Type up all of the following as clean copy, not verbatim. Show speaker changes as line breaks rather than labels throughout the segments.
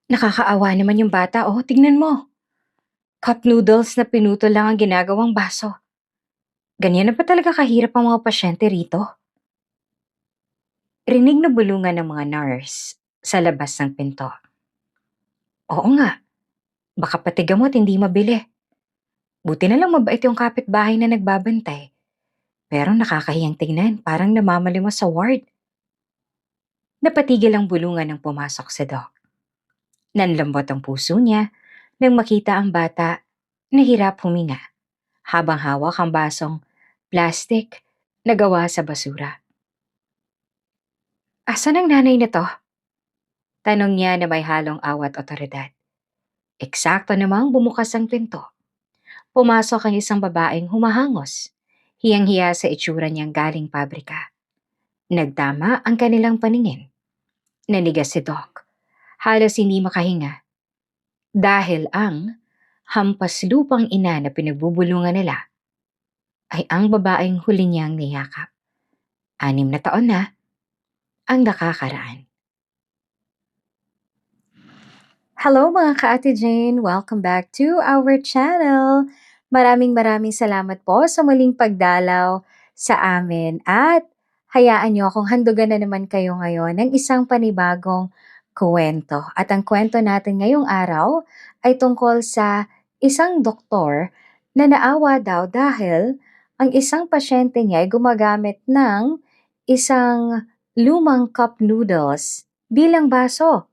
Nakakaawa naman yung bata, oh. Tingnan mo. Cup noodles na pinutol lang ang ginagawang baso. Ganyan na ba talaga kahirap ang mga pasyente rito? Rinig na bulungan ng mga nurse sa labas ng pinto. Oo nga, baka pati gamot hindi mabili. Buti na lang mabait yung kapitbahay na nagbabantay. Pero nakakahiyang tingnan, parang namamalimos sa ward. Napatigil ang bulungan nang pumasok si Doc. Nanlambot ang puso niya nang makita ang bata na hirap huminga habang hawak ang basong plastic na gawa sa basura. Asan ang nanay nito? Tanong niya na may halong awat otoridad. Eksakto namang bumukas ang pinto. Pumasok ang isang babaeng humahangos. Hiyang-hiya sa itsura niyang galing pabrika. Nagtama ang kanilang paningin. Nanigas si Doc. Halos hindi makahinga. Dahil ang hampas lupang ina na pinagbubulungan nila ay ang babaeng huli niyang niyakap. 6 na taon na ang nakakaraan. Hello mga ka-Ate Jane! Welcome back to our channel! Maraming salamat po sa muling pagdalaw sa amin at hayaan niyo akong handugan na naman kayo ngayon ng isang panibagong kwento. At ang kwento natin ngayong araw ay tungkol sa isang doktor na naawa daw dahil ang isang pasyente niya ay gumagamit ng isang lumang cup noodles bilang baso.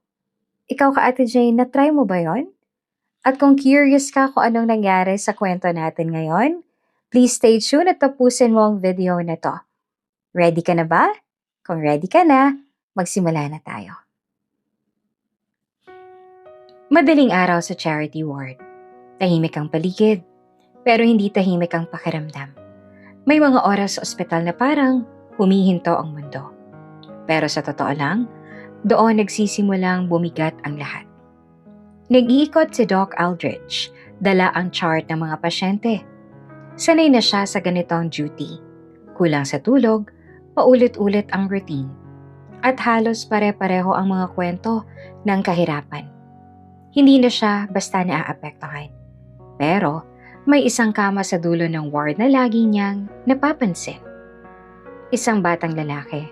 Ikaw ka Ate Jane, na-try mo ba yon? At kung curious ka kung anong nangyari sa kwento natin ngayon, please stay tuned at tapusin mo ang video na to. Ready ka na ba? Kung ready ka na, magsimula na tayo. Madaling araw sa charity ward. Tahimik ang paligid, pero hindi tahimik ang pakiramdam. May mga oras sa ospital na parang humihinto ang mundo. Pero sa totoo lang, doon nagsisimulang bumigat ang lahat. Nag-iikot si Doc Aldrich, dala ang chart ng mga pasyente. Sanay na siya sa ganitong duty. Kulang sa tulog, paulit-ulit ang routine. At halos pare-pareho ang mga kwento ng kahirapan. Hindi na siya basta naaapektuhan. Pero may isang kama sa dulo ng ward na lagi niyang napapansin. Isang batang lalaki,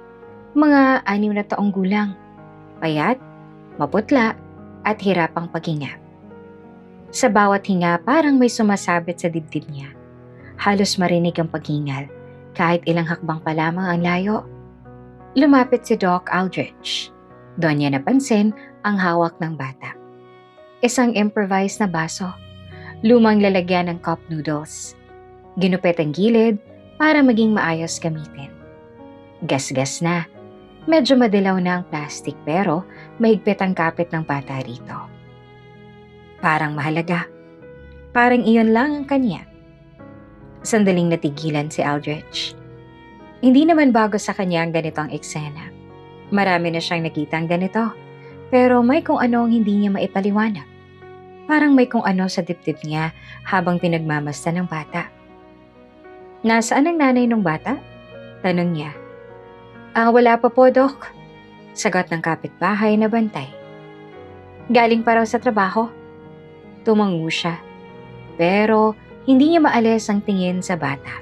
mga 6 na taong gulang. Payat, maputla, at hirapang paghinga. Sa bawat hinga parang may sumasabit sa dibdib niya. Halos marinig ang paghingal kahit ilang hakbang pa lamang ang layo. Lumapit si Doc Aldrich. Doon niya napansin ang hawak ng bata. Isang improvised na baso. Lumang lalagyan ng cup noodles. Ginupit ang gilid para maging maayos gamitin. Gas-gas na. Medyo madilaw na ang plastic pero mahigpit ang kapit ng bata rito. Parang mahalaga. Parang iyon lang ang kanya. Sandaling natigilan si Aldrich. Hindi naman bago sa kanya ang ganitong eksena. Marami na siyang nakitang ganito, pero may kung ano ang hindi niya maipaliwanag. Parang may kung ano sa dibdib niya habang pinagmamasdan ng bata. Nasaan ang nanay ng bata? Tanong niya. Wala pa po, Doc. Sagot ng kapitbahay na bantay. Galing pa raw sa trabaho. Tumango siya. Pero hindi niya maalis ang tingin sa bata.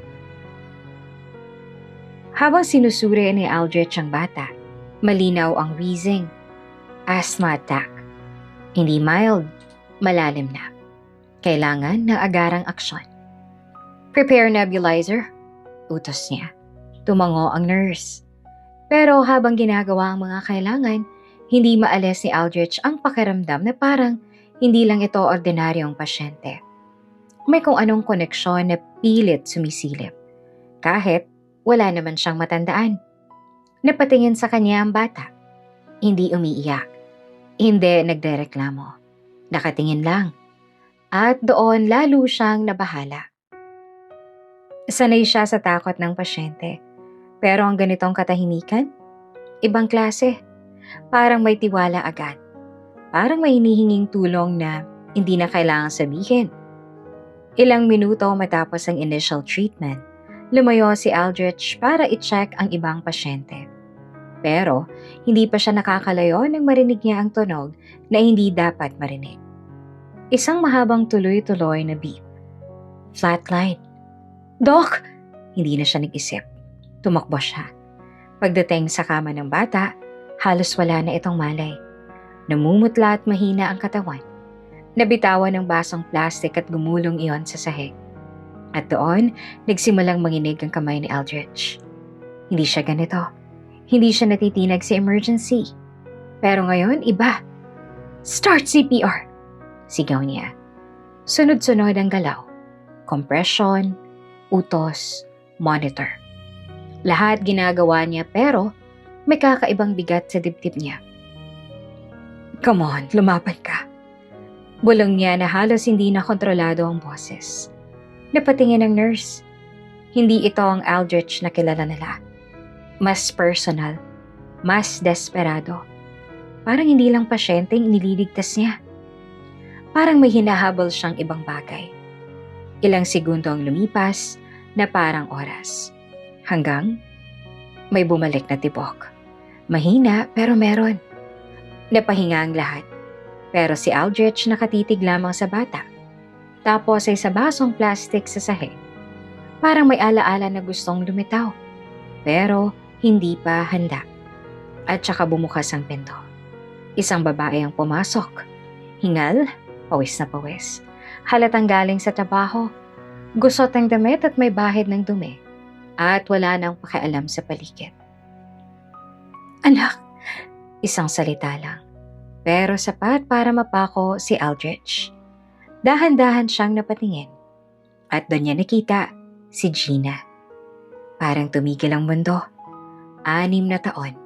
Habang sinusuri ni Aldrich ang bata, malinaw ang wheezing. Asthma attack. Hindi mild, malalim na. Kailangan ng agarang aksyon. Prepare nebulizer, utos niya. Tumango ang nurse. Pero habang ginagawa ang mga kailangan, hindi maalis ni Aldrich ang pakiramdam na parang hindi lang ito ordinaryong pasyente. May kung anong koneksyon na pilit sumisilip. Kahit wala naman siyang matandaan. Napatingin sa kanya ang bata. Hindi umiiyak. Hindi nagdereklamo. Nakatingin lang. At doon lalo siyang nabahala. Sanay siya sa takot ng pasyente. Pero ang ganitong katahimikan, ibang klase. Parang may tiwala agad. Parang may hinihinging tulong na hindi na kailangang sabihin. Ilang minuto matapos ang initial treatment, lumayo si Aldrich para i-check ang ibang pasyente. Pero hindi pa siya nakakalayo nang marinig niya ang tunog na hindi dapat marinig. Isang mahabang tuloy-tuloy na beep. Flatline. Doc! Hindi na siya nag-isip. Tumakbo siya. Pagdating sa kama ng bata, halos wala na itong malay. Namumutla at mahina ang katawan. Nabitawan ng basong plastic at gumulong iyon sa sahig. At doon, nagsimulang manginig ang kamay ni Aldrich. Hindi siya ganito. Hindi siya natitinag sa emergency. Pero ngayon, iba. Start CPR! Sigaw niya. Sunod-sunod ang galaw. Compression, utos, monitor. Lahat ginagawa niya pero may kakaibang bigat sa dibdib niya. Come on, lumaban ka. Bulong niya na halos hindi na kontrolado ang boses. Napatingin ng nurse. Hindi ito ang Aldrich na kilala nila. Mas personal, mas desperado. Parang hindi lang pasyenteng iniligtas niya. Parang may hinahabol siyang ibang bagay. Ilang segundo ang lumipas na parang oras. Hanggang may bumalik na tibok. Mahina pero meron. Napahinga ang lahat. Pero si Aldrich nakatitig lamang sa bata. Tapos ay sa basong plastic sa sahig. Parang may alaala na gustong lumitaw. Pero hindi pa handa. At saka bumukas ang pinto. Isang babae ang pumasok. Hingal, pawis na pawis. Halatang galing sa trabaho. Gusot ang damit at may bahid ng dumi. At wala nang pakialam sa paligid. Anak, isang salita lang. Pero sapat para mapako si Aldrich. Dahan-dahan siyang napatingin. At doon niya nakita si Gina. Parang tumigil ang mundo. 6 na taon.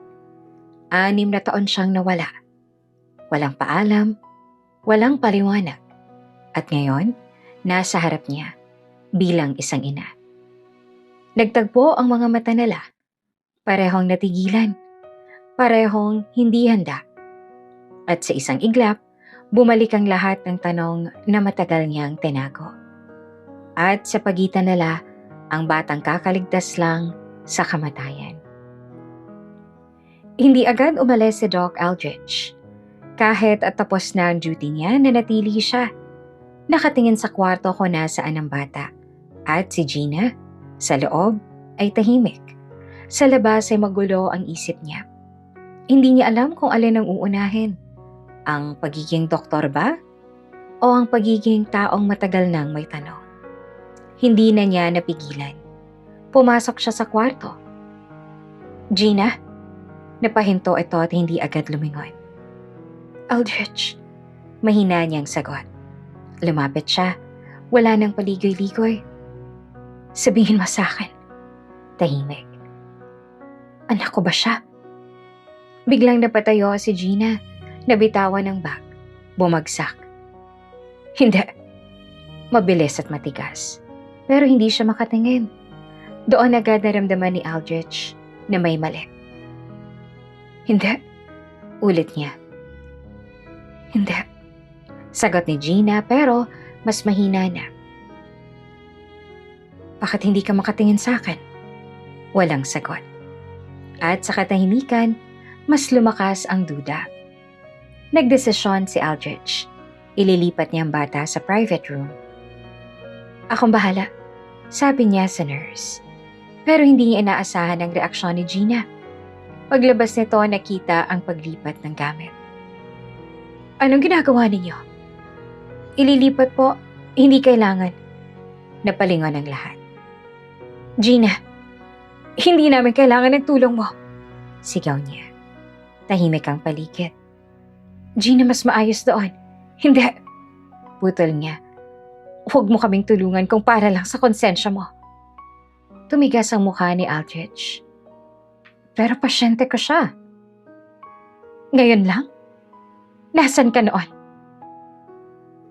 6 na taon siyang nawala. Walang paalam, walang paliwanag. At ngayon, nasa harap niya bilang isang ina. Nagtagpo ang mga mata nila. Parehong natigilan. Parehong hindi handa. At sa isang iglap, bumalik ang lahat ng tanong na matagal niyang tinago. At sa pagitan nila, ang batang kakaligtas lang sa kamatayan. Hindi agad umalis si Doc Aldrich. Kahit at tapos na ang duty niya, nanatili siya. Nakatingin sa kwarto kung nasaan ang bata. At si Gina, sa loob, ay tahimik. Sa labas ay magulo ang isip niya. Hindi niya alam kung alin ang uunahin. Ang pagiging doktor ba? O ang pagiging taong matagal nang may tanong? Hindi na niya napigilan. Pumasok siya sa kwarto. Gina? Napahinto ito at hindi agad lumingon. Aldrich. Mahina niyang sagot. Lumapit siya. Wala nang paligoy-ligoy. Sabihin mo sa akin. Tahimik. Anak ko ba siya? Biglang napatayo si Gina. Nabitawan ng bag. Bumagsak. Hindi. Mabilis at matigas. Pero hindi siya makatingin. Doon agad naramdaman ni Aldrich na may mali. Hindi. Ulit niya. Hindi. Sagot ni Gina pero mas mahina na. Bakit hindi ka makatingin sa akin? Walang sagot. At sa katahimikan, mas lumakas ang duda. Nagdesisyon si Aldrich. Ililipat niya ang bata sa private room. Akong bahala, sabi niya sa nurse. Pero hindi niya inaasahan ang reaksyon ni Gina. Paglabas nito, nakita ang paglipat ng gamit. Anong ginagawa ninyo? Ililipat po, hindi kailangan. Napalingon ang lahat. Gina, hindi namin kailangan ng tulong mo. Sigaw niya. Tahimik ang paligid. Gina, mas maayos doon. Hindi. Putol niya. Huwag mo kaming tulungan kung para lang sa konsensya mo. Tumigas ang mukha ni Aldrich. Pero pasyente ko siya. Ngayon lang? Nasaan ka noon?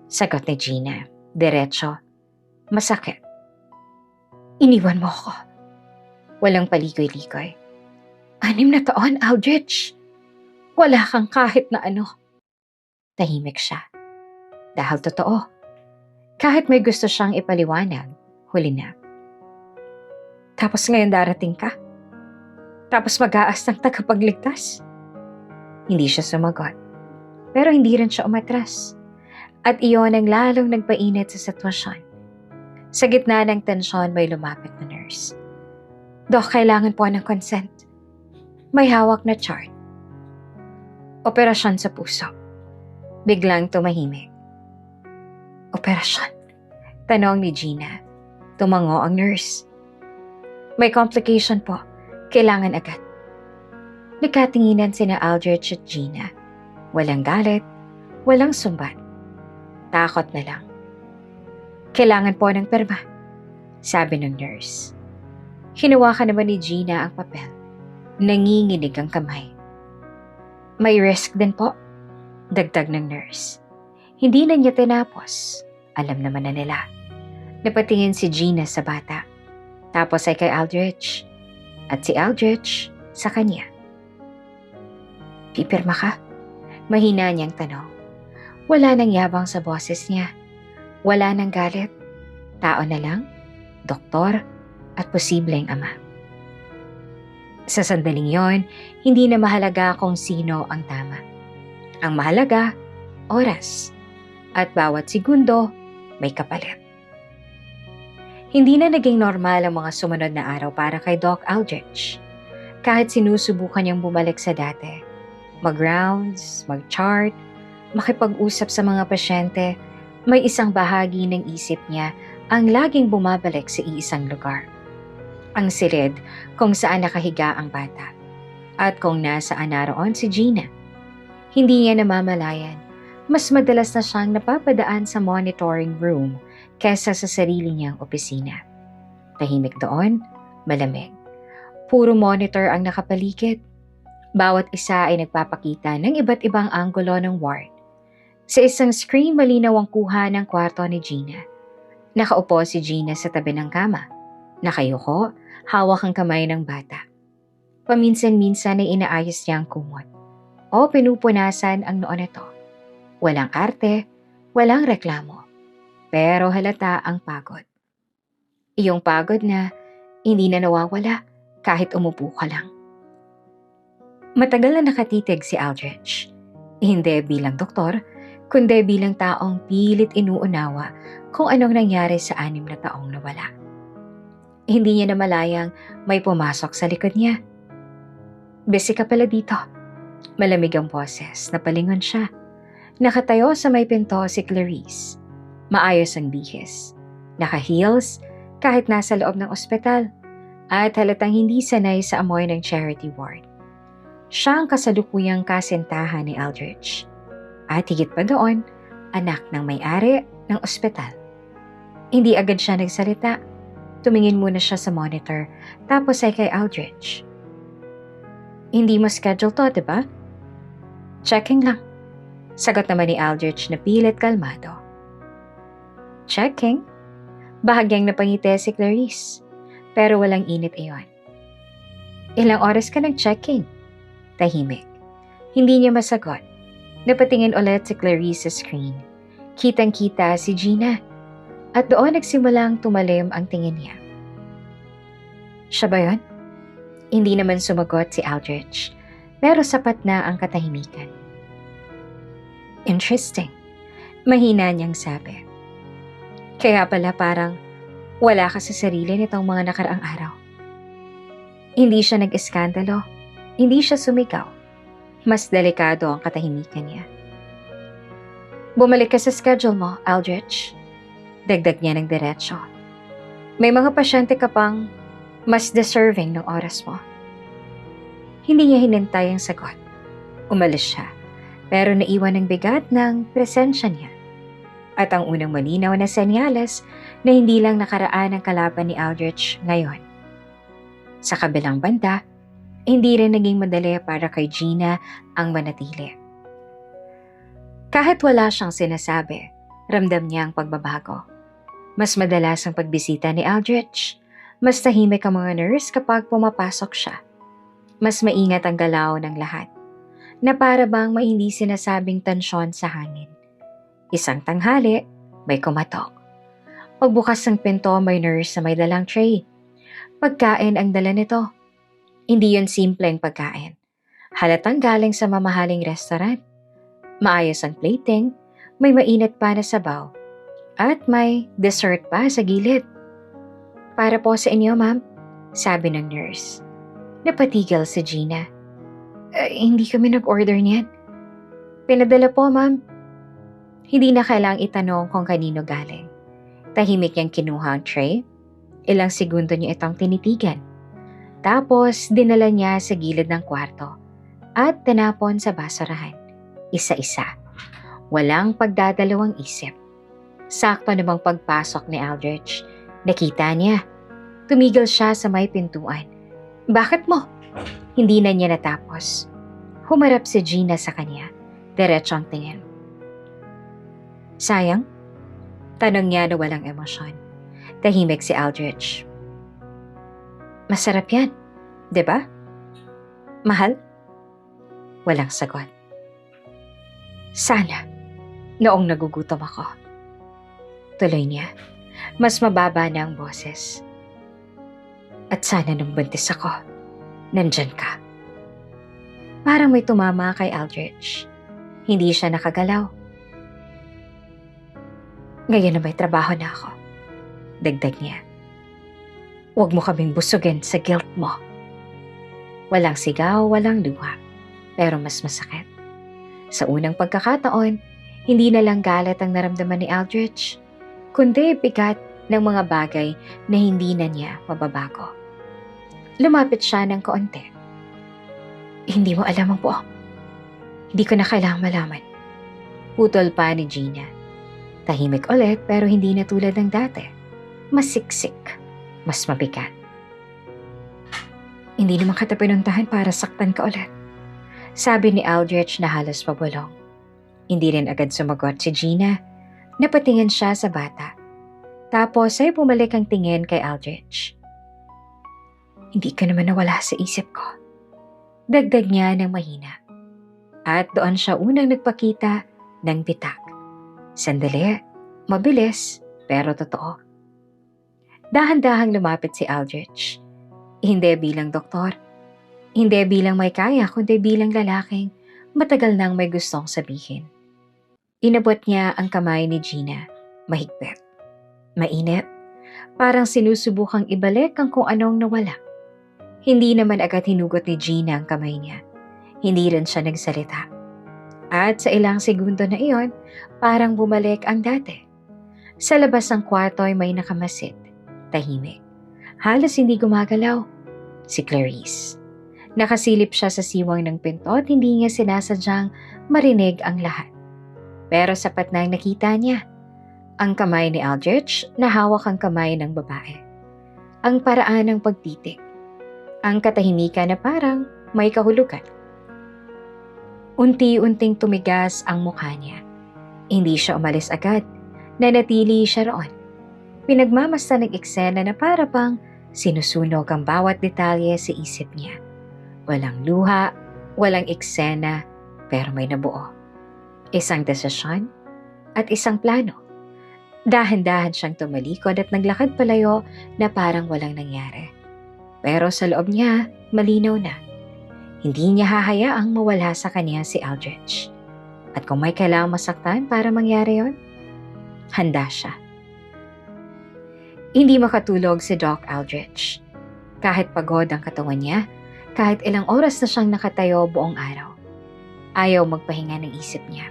Sagot ni Gina. Diretso. Masakit. Iniwan mo ako. Walang paligoy-ligoy. 6 na taon, Aldrich. Wala kang kahit na ano. Tahimik siya. Dahil totoo. Kahit may gusto siyang ipaliwanag, huli na. Tapos ngayon darating ka? Tapos mag-aas ng tagapagligtas? Hindi siya sumagot. Pero hindi rin siya umatras. At iyon ang lalong nagpainit sa sitwasyon. Sa gitna ng tensyon may lumapit na nurse. Dok, kailangan po ng consent. May hawak na chart. Operasyon sa puso. Biglang tumahimik. Operasyon? Tanong ni Gina. Tumango ang nurse. May complication po. Kailangan agad. Nagkatinginan sina Aldrich at Gina. Walang galit, walang sumbat. Takot na lang. Kailangan po ng perma, sabi ng nurse. Hinawakan naman ni Gina ang papel. Nanginginig ang kamay. May risk din po, dagdag ng nurse. Hindi na niya tinapos. Alam naman na nila. Napatingin si Gina sa bata. Tapos ay kay Aldrich. At si Aldrich sa kanya. Pipirma ka? Mahina niyang tanong. Wala nang yabang sa boses niya. Wala nang galit. Tao na lang, doktor, at posibleng ama. Sa sandaling yon, hindi na mahalaga kung sino ang tama. Ang mahalaga, oras. At bawat segundo, may kapalit. Hindi na naging normal ang mga sumunod na araw para kay Doc Aldrich. Kahit sinusubukan niyang bumalik sa dati. Mag-rounds, mag-chart, makipag-usap sa mga pasyente, may isang bahagi ng isip niya ang laging bumabalik sa iisang lugar. Ang silid kung saan nakahiga ang bata at kung nasaan naroon si Gina. Hindi niya namamalayan, mas madalas na siyang napapadaan sa monitoring room kesa sa sarili niyang opisina. Tahimik doon, malamig. Puro monitor ang nakapaligid. Bawat isa ay nagpapakita ng iba't ibang anggulo ng ward. Sa isang screen malinaw ang kuha ng kwarto ni Gina. Nakaupo si Gina sa tabi ng kama. Nakayuko, hawak ang kamay ng bata. Paminsan-minsan ay inaayos niya ang kumot. O pinupunasan ang noo nito. Walang arte, walang reklamo. Pero halata ang pagod. Iyong pagod na hindi na nawawala kahit umupo ka lang. Matagal na nakatitig si Aldrich. Hindi bilang doktor, kundi bilang taong pilit inuunawa kung anong nangyari sa 6 na taong nawala. Hindi niya namalayang may pumasok sa likod niya. Busy ka pala dito. Malamig ang boses, napalingon siya. Nakatayo sa may pinto si Clarice. Maayos ang bihis. Naka-heels kahit nasa loob ng ospital at halatang hindi sanay sa amoy ng charity ward. Siya ang kasalukuyang kasintahan ni Aldrich. At higit pa doon, anak ng may-ari ng ospital. Hindi agad siya nagsalita. Tumingin muna siya sa monitor, tapos ay kay Aldrich. Hindi mo schedule to, diba? Checking lang. Sagot naman ni Aldrich na pilit kalmado. Checking? Bahagyang napangiti si Clarice, pero walang init iyon. Ilang oras ka nag-checking? Tahimik. Hindi niya masagot. Napatingin ulit si Clarice sa screen. Kitang-kita si Gina. At doon nagsimulang tumalim ang tingin niya. Siya ba yun? Hindi naman sumagot si Aldrich. Pero sapat na ang katahimikan. Interesting. Mahina niyang sabi. Kaya pala parang wala ka sa sarili nitong mga nakaraang araw. Hindi siya nag-eskandalo. Hindi siya sumigaw. Mas delikado ang katahimikan niya. Bumalik ka sa schedule mo, Aldrich. Dagdag niya ng diretsyo. May mga pasyente ka pang mas deserving ng oras mo. Hindi niya hinintay ang sagot. Umalis siya, pero naiwan ng bigat ng presensya niya. At ang unang malinaw na senyales na hindi lang nakaraan ang kalaban ni Aldrich ngayon. Sa kabilang banda, hindi rin naging madali para kay Gina ang manatili. Kahit wala siyang sinasabi, ramdam niya ang pagbabago. Mas madalas ang pagbisita ni Aldrich. Mas tahimik ang mga nurse kapag pumapasok siya. Mas maingat ang galaw ng lahat. Na para bang may hindi sinasabing tensyon sa hangin. Isang tanghali, may kumatok. Pagbukas ng pinto, may nurse na may dalang tray. Pagkain ang dala nito. Hindi yun simpleng pagkain. Halatang galing sa mamahaling restaurant. Maayos ang plating, may mainit pa na sabaw, at may dessert pa sa gilid. Para po sa inyo, ma'am, sabi ng nurse. Napatigil si Gina. Hindi kami nag-order niyan. Pinadala po, ma'am. Hindi na kailang itanong kung kanino galing. Tahimik niyang kinuha ang tray. Ilang segundo niya itong tinitigan. Tapos dinala niya sa gilid ng kwarto at tinapon sa basurahan. Isa-isa. Walang pagdadalawang isip. Sakto namang pagpasok ni Aldrich, nakita niya. Tumigil siya sa may pintuan. Bakit mo? Hindi na niya natapos. Humarap si Gina sa kanya. Diretso ang tingin. Sayang? Tanong niya na walang emosyon. Tahimik si Aldrich. Masarap yan, di ba? Mahal? Walang sagot. Sana, noong nagugutom ako. Tuloy niya, mas mababa na ang boses. At sana nung buntis ako, nandyan ka. Parang may tumama kay Aldrich. Hindi siya nakagalaw. Ngayon na may trabaho na ako. Dagdag niya. Huwag mo kaming busugin sa guilt mo. Walang sigaw, walang luha. Pero mas masakit. Sa unang pagkakataon, hindi na lang galit ang naramdaman ni Aldrich, kundi bigat ng mga bagay na hindi na niya mababago. Lumapit siya ng kaunti. Hindi mo alam ang buo. Hindi ko na kailangang malaman. Putol pa ni Gina. Tahimik ulit pero hindi na tulad ng dati. Mas siksik, mas mabigat. Hindi naman kita pinuntahan para saktan ka ulit. Sabi ni Aldrich na halos pabulong. Hindi rin agad sumagot si Gina. Napatingin siya sa bata. Tapos ay bumalik ang tingin kay Aldrich. Hindi ka naman nawala sa isip ko. Dagdag niya ng mahina. At doon siya unang nagpakita ng bitak. Sandali, mabilis, pero totoo. Dahan-dahang lumapit si Aldrich. Hindi bilang doktor. Hindi bilang may kaya, kundi bilang lalaking matagal nang may gustong sabihin. Inabot niya ang kamay ni Gina, mahigpit. Mainit, parang sinusubukang ibalik ang kung anong nawala. Hindi naman agad hinugot ni Gina ang kamay niya. Hindi rin siya nagsalita. At sa ilang segundo na iyon, parang bumalik ang dati. Sa labas ng kwarto ay may nakamasid, tahimik. Halos hindi gumagalaw. Si Clarice. Nakasilip siya sa siwang ng pinto at hindi niya sinasadyang marinig ang lahat. Pero sapat na ang nakita niya. Ang kamay ni Aldrich na hawak ang kamay ng babae. Ang paraan ng pagtitik. Ang katahimikan na parang may kahulugan. Unti-unting tumigas ang mukha niya. Hindi siya umalis agad. Nanatili siya roon. Pinagmamasdan ng eksena na para bang sinusunog ang bawat detalye sa isip niya. Walang luha, walang eksena, pero may nabuo. Isang desisyon at isang plano. Dahan-dahan siyang tumalikod at naglakad palayo na parang walang nangyari. Pero sa loob niya, malinaw na. Hindi niya hahayaang mawala sa kanya si Aldrich. At kung may kailangang masaktan para mangyari yon, handa siya. Hindi makatulog si Doc Aldrich. Kahit pagod ang katawan niya, kahit ilang oras na siyang nakatayo buong araw. Ayaw magpahinga ng isip niya.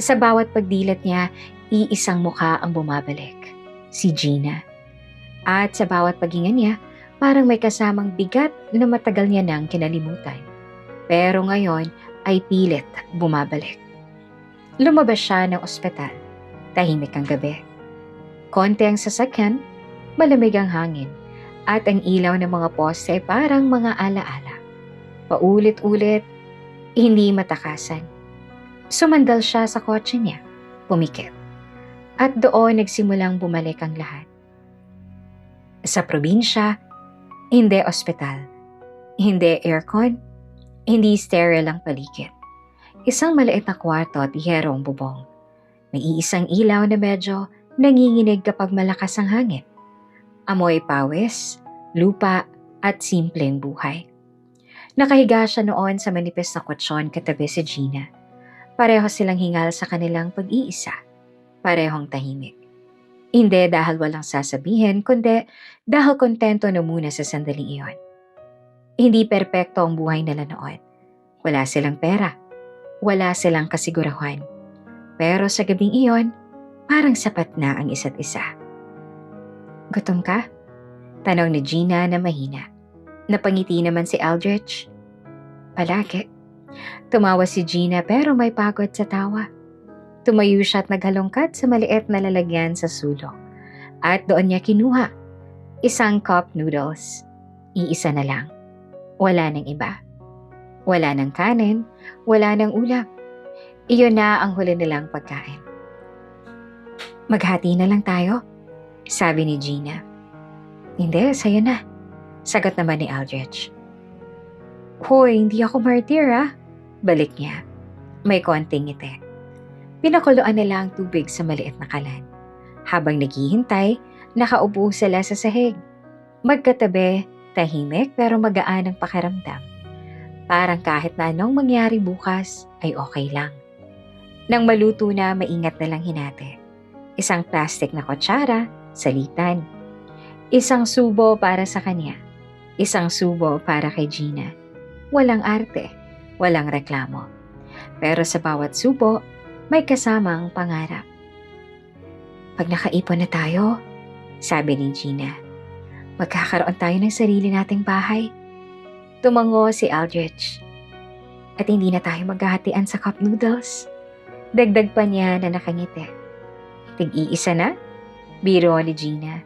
Sa bawat pagdilat niya, iisang mukha ang bumabalik. Si Gina. At sa bawat paghinga niya, parang may kasamang bigat na matagal niya nang kinalimutan. Pero ngayon ay pilit bumabalik. Lumabas siya ng ospital. Tahimik ang gabi. Konti ang sasakyan, malamig ang hangin, at ang ilaw ng mga poste ay parang mga alaala. Paulit-ulit, hindi matakasan. Sumandal siya sa kotse niya, pumikit. At doon nagsimulang bumalik ang lahat. Sa probinsya, hindi ospital, hindi aircon, hindi sterile ang paligid. Isang maliit na kwarto at hiyero ang bubong. May iisang ilaw na medyo nanginginig kapag malakas ang hangin. Amoy pawis, lupa at simpleng buhay. Nakahiga siya noon sa manipis na kutsyon katabi si Gina. Pareho silang hingal sa kanilang pag-iisa. Parehong tahimik. Hindi dahil walang sasabihin, kundi dahil kontento na muna sa sandaling iyon. Hindi perpekto ang buhay nila noon. Wala silang pera. Wala silang kasigurahan. Pero sa gabing iyon, parang sapat na ang isa't isa. Gutom ka? Tanong ni Gina na mahina. Napangiti naman si Aldrich. Palagi. Tumawa si Gina pero may pagod sa tawa. Tumayo siya at naghalongkat sa maliit na lalagyan sa sulok. At doon niya kinuha. Isang cup noodles. Iisa na lang. Wala nang iba. Wala nang kanin. Wala nang ulam. Iyon na ang huli nilang pagkain. Maghati na lang tayo, sabi ni Gina. Hindi, sa'yo na. Sagot naman ni Aldrich. Hoy, hindi ako martir Balik niya. May konting ngiti. Pinakuluan nila ang tubig sa maliit na kalan. Habang naghihintay, nakaupo sila sa sahig. Magkatabi, tahimik pero magaan ang pakiramdam. Parang kahit na anong mangyari bukas ay okay lang. Nang maluto na, maingat na lang hinati. Isang plastic na kutsara, salitan. Isang subo para sa kanya. Isang subo para kay Gina. Walang arte, walang reklamo. Pero sa bawat subo, may kasamang pangarap. Pag nakaipon na tayo, sabi ni Gina, magkakaroon tayo ng sarili nating bahay. Tumango si Aldrich. At hindi na tayo maghahatian sa cup noodles. Dagdag pa niya na nakangiti. Tig-iisa na? Biro ni Gina.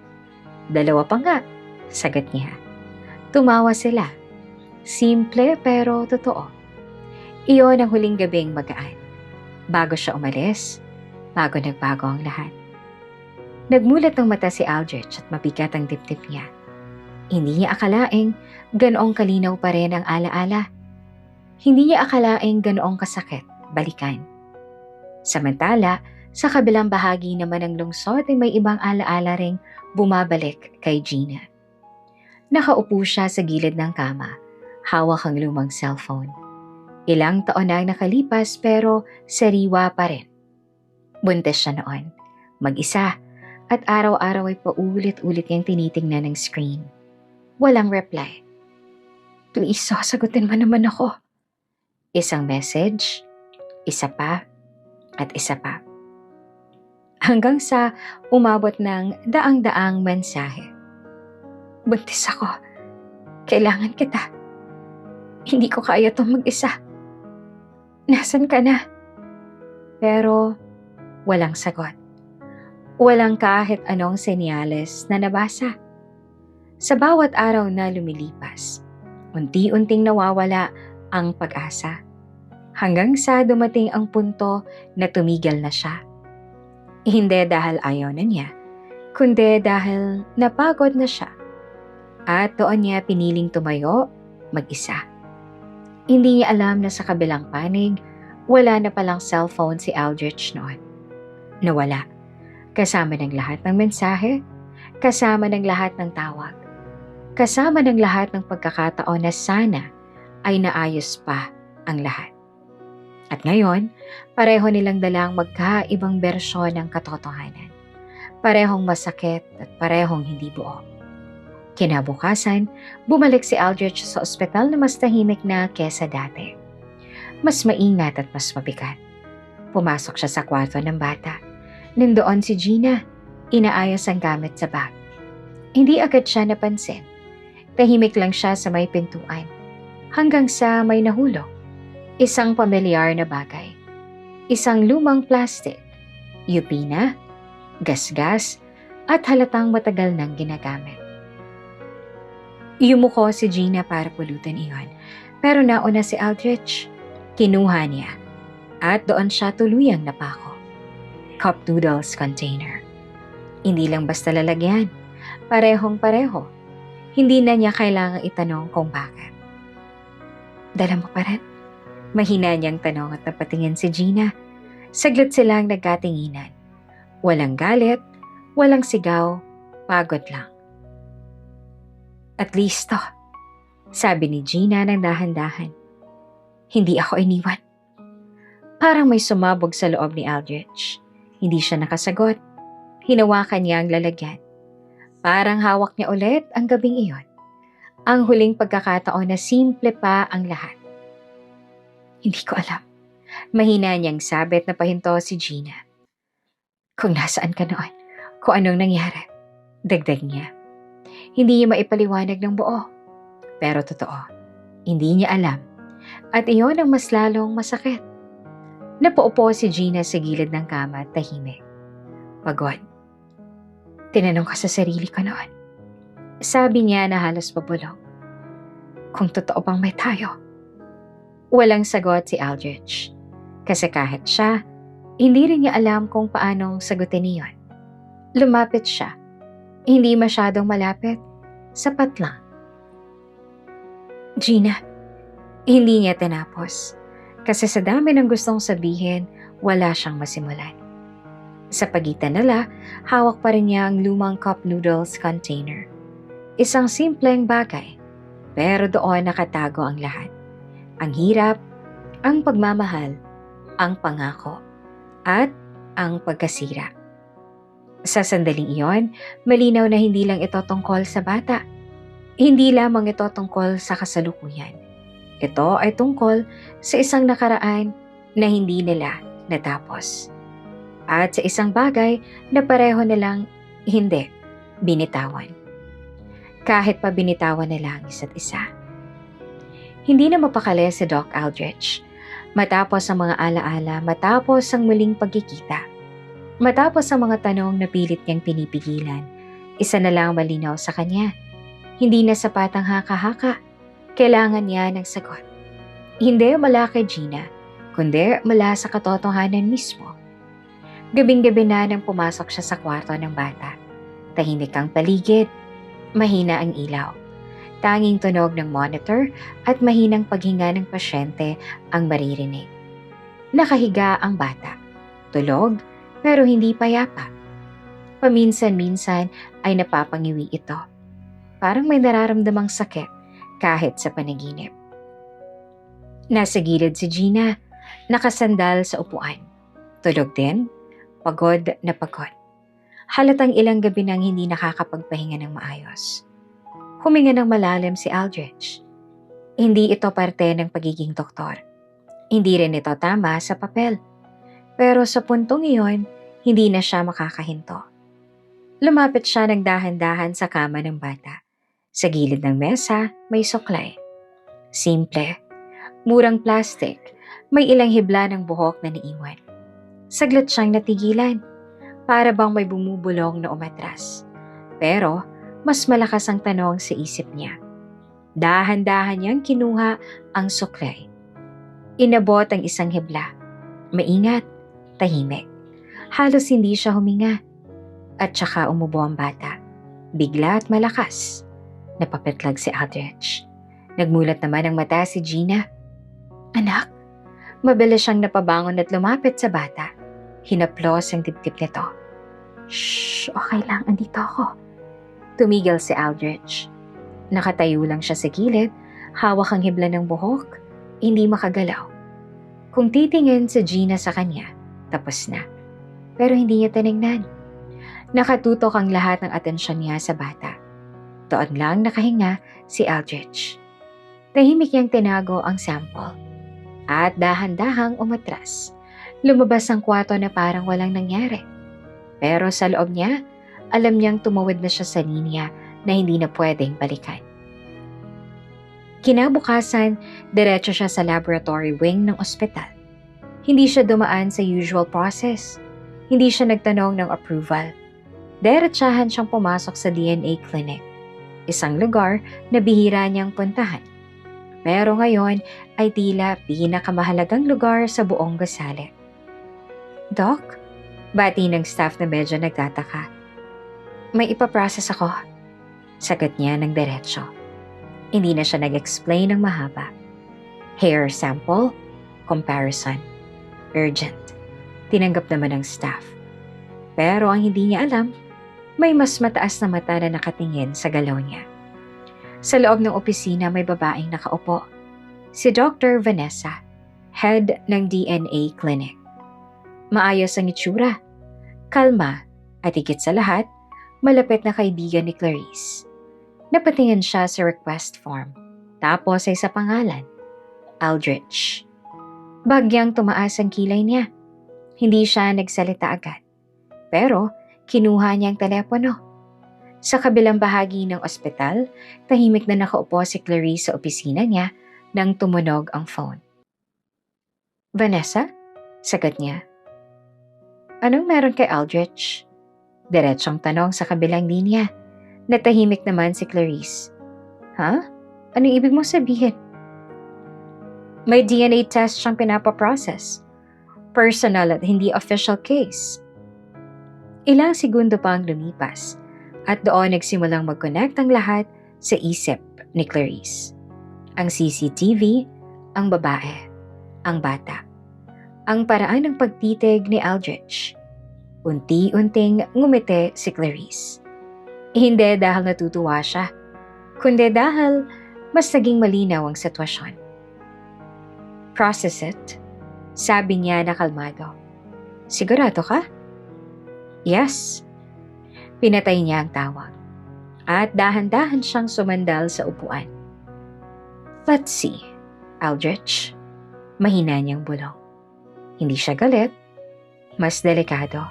Dalawa pa nga, sagot niya. Tumawa sila. Simple pero totoo. Iyon ang huling gabing magaan. Bago siya umalis, bago nagbago ang lahat. Nagmulat ng mata si Aldrich at mabigat ang dibdib niya. Hindi niya akalaing ganoong kalinaw pa rin ang alaala. Hindi niya akalaing ganoong kasakit balikan. Samantala, sa kabilang bahagi naman ng lungsod ay may ibang alaala ring bumabalik kay Gina. Nakaupo siya sa gilid ng kama, hawak ang lumang cellphone. Ilang taon na nakalipas pero sariwa pa rin. Buntis siya noon, mag-isa, at araw-araw ay paulit-ulit niyang tinitingnan ng screen. Walang reply. Please, sasagutin mo naman ako. Isang message, isa pa, at isa pa. Hanggang sa umabot ng daang-daang mensahe. Buntis ako. Kailangan kita. Hindi ko kaya itong mag-isa. Nasaan ka na? Pero walang sagot. Walang kahit anong senyales na nabasa. Sa bawat araw na lumilipas, unti-unting nawawala ang pag-asa. Hanggang sa dumating ang punto na tumigil na siya. Hindi dahil ayaw na niya, kundi dahil napagod na siya. At doon niya piniling tumayo, mag-isa. Hindi niya alam na sa kabilang panig, wala na palang cellphone si Aldrich noon. Nawala. Kasama ng lahat ng mensahe, kasama ng lahat ng tawag, kasama ng lahat ng pagkakataon na sana ay naayos pa ang lahat. At ngayon, pareho nilang dalang magkaibang bersyon ng katotohanan. Parehong masakit at parehong hindi buo. Kinabukasan, bumalik si Aldrich sa ospital na mas tahimik na kesa dati. Mas maingat at mas mabigat. Pumasok siya sa kwarto ng bata. Nandoon si Gina, inaayos ang gamit sa bag. Hindi agad siya napansin. Tahimik lang siya sa may pintuan. Hanggang sa may nahulog. Isang pamilyar na bagay. Isang lumang plastic. Yupina, gasgas, at halatang matagal nang ginagamit. Yumuko si Gina para pulutan iyon. Pero nauna si Aldrich. Kinuha niya. At doon siya tuluyang napako. Cup noodles container. Hindi lang basta lalagyan. Parehong-pareho. Hindi na niya kailangang itanong kung bakit. Dala mo pa rin? Mahina niyang tanong at napatingin si Gina. Saglit silang nagkatinginan. Walang galit, walang sigaw, pagod lang. At least to. Sabi ni Gina ng dahan-dahan. Hindi ako iniwan. Parang may sumabog sa loob ni Aldrich. Hindi siya nakasagot. Hinawakan niya ang lalagyan. Parang hawak niya ulit ang gabing iyon. Ang huling pagkakataon na simple pa ang lahat. Hindi ko alam. Mahina niyang sabit na pahinto si Gina. Kung nasaan ka noon, kung anong nangyari, dagdag niya. Hindi niya maipaliwanag ng buo. Pero totoo, hindi niya alam. At iyon ang mas lalong masakit. Napaupo si Gina sa gilid ng kama at tahimik. Pagod. Tinanong ka sa sarili ko noon. Sabi niya na halos pabulong. Kung totoo bang may tayo? Walang sagot si Aldrich. Kasi kahit siya, hindi rin niya alam kung paanong sagutin niyon. Lumapit siya. Hindi masyadong malapit. Sapat lang. Gina, hindi niya tinapos. Kasi sa dami ng gustong sabihin, wala siyang masimulan. Sa pagitan nila, hawak pa rin niya ang lumang cup noodles container. Isang simpleng bagay, pero doon nakatago ang lahat. Ang hirap, ang pagmamahal, ang pangako, at ang pagkasira. Sa sandaling iyon, malinaw na hindi lang ito tungkol sa bata. Hindi lamang ito tungkol sa kasalukuyan. Ito ay tungkol sa isang nakaraan na hindi nila natapos. At sa isang bagay na pareho nilang hindi binitawan. Kahit pa binitawan nila ang isa't isa. Hindi na mapakali si Doc Aldrich. Matapos ang mga alaala, matapos ang muling pagkikita. Matapos ang mga tanong na pilit niyang pinipigilan, isa na lang malinaw sa kanya. Hindi na sapat ang haka-haka. Kailangan niya ng sagot. Hindi mula kay Gina, kundi mula sa katotohanan mismo. Gabing-gabi na nang pumasok siya sa kwarto ng bata. Tahimik ang paligid, mahina ang ilaw. Tanging tunog ng monitor at mahinang paghinga ng pasyente ang maririnig. Nakahiga ang bata. Tulog, pero hindi payapa. Paminsan-minsan ay napapangiwi ito. Parang may nararamdamang sakit kahit sa panaginip. Nasa gilid si Gina, nakasandal sa upuan. Tulog din, pagod na pagod. Halatang ilang gabi nang hindi nakakapagpahinga ng maayos. Huminga ng malalim si Aldrich. Hindi ito parte ng pagiging doktor. Hindi rin ito tama sa papel. Pero sa puntong iyon, hindi na siya makakahinto. Lumapit siya ng dahan-dahan sa kama ng bata. Sa gilid ng mesa, may suklay. Simple. Murang plastic. May ilang hibla ng buhok na naiwan. Saglit siyang natigilan. Para bang may bumubulong na umatras. Pero, mas malakas ang tanong sa isip niya. Dahan-dahan niyang kinuha ang suklay. Inabot ang isang hibla. Maingat, tahimik. Halos hindi siya huminga. At saka umubo ang bata. Bigla at malakas. Napapitlag si Aldrich. Nagmulat naman ang mata si Gina. Anak, mabilis siyang napabangon at lumapit sa bata. Hinaplos ang dibdib nito. Shh, okay lang, andito ako. Tumigil si Aldrich. Nakatayo lang siya sa gilid, hawak ang hibla ng buhok, hindi makagalaw. Kung titingin si Gina sa kanya, tapos na. Pero hindi niya tinignan. Nakatutok ang lahat ng atensyon niya sa bata. Doon lang nakahinga si Aldrich. Tahimik niyang tinago ang sample. At dahan-dahang umatras. Lumabas ang kwarto na parang walang nangyari. Pero sa loob niya, alam niyang tumawid na siya sa linya na hindi na pwedeng balikan. Kinabukasan, diretso siya sa laboratory wing ng ospital. Hindi siya dumaan sa usual process. Hindi siya nagtanong ng approval. Diretsahan siyang pumasok sa DNA clinic. Isang lugar na bihira niyang puntahan. Pero ngayon ay tila pinakamahalagang lugar sa buong gusali. Doc, bati ng staff na medyo nagtataka. May ipaprocess ako. Sagot niya ng diretsyo. Hindi na siya nag-explain ng mahaba. Hair sample, comparison, urgent. Tinanggap naman ng staff. Pero ang hindi niya alam, may mas mataas na mata na nakatingin sa galaw niya. Sa loob ng opisina may babaeng nakaupo. Si Dr. Vanessa, head ng DNA clinic. Maayos ang itsura, kalma at higit sa lahat, malapit na kaibigan ni Clarice. Napatingin siya sa request form, tapos ay sa pangalan, Aldrich. Bagyang tumaas ang kilay niya. Hindi siya nagsalita agad, pero kinuha niya ang telepono. Sa kabilang bahagi ng ospital, tahimik na nakaupo si Clarice sa opisina niya nang tumunog ang phone. Vanessa? Sagot niya. Anong meron kay Aldrich? Diretsong tanong sa kabilang linya. Natahimik naman si Clarice. Ha? Anong ibig mong sabihin? May DNA test siyang pinapaprocess. Personal at hindi official case. Ilang segundo pa ang lumipas at doon nagsimulang mag-connect ang lahat sa isip ni Clarice. Ang CCTV, ang babae, ang bata, ang paraan ng pagtitig ni Aldrich. Unti-unting ngumiti si Clarice. Hindi dahil natutuwa siya, kundi dahil mas naging malinaw ang sitwasyon. Process it, sabi niya na kalmado. Sigurado ka? Yes. Pinatay niya ang tawag at dahan-dahan siyang sumandal sa upuan. Let's see, Aldrich. Mahina niyang bulong. Hindi siya galit, mas delikado.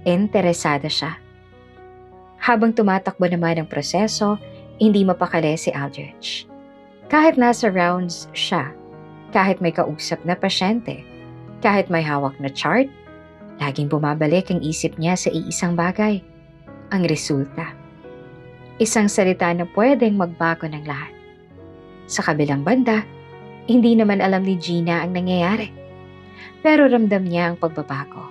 Interesada siya. Habang tumatakbo naman ang proseso, hindi mapakali si Aldrich. Kahit nasa rounds siya, kahit may kausap na pasyente, kahit may hawak na chart, laging bumabalik ang isip niya sa iisang bagay, ang resulta. Isang salita na pwedeng magbago ng lahat. Sa kabilang banda, hindi naman alam ni Gina ang nangyayari. Pero ramdam niya ang pagbabago.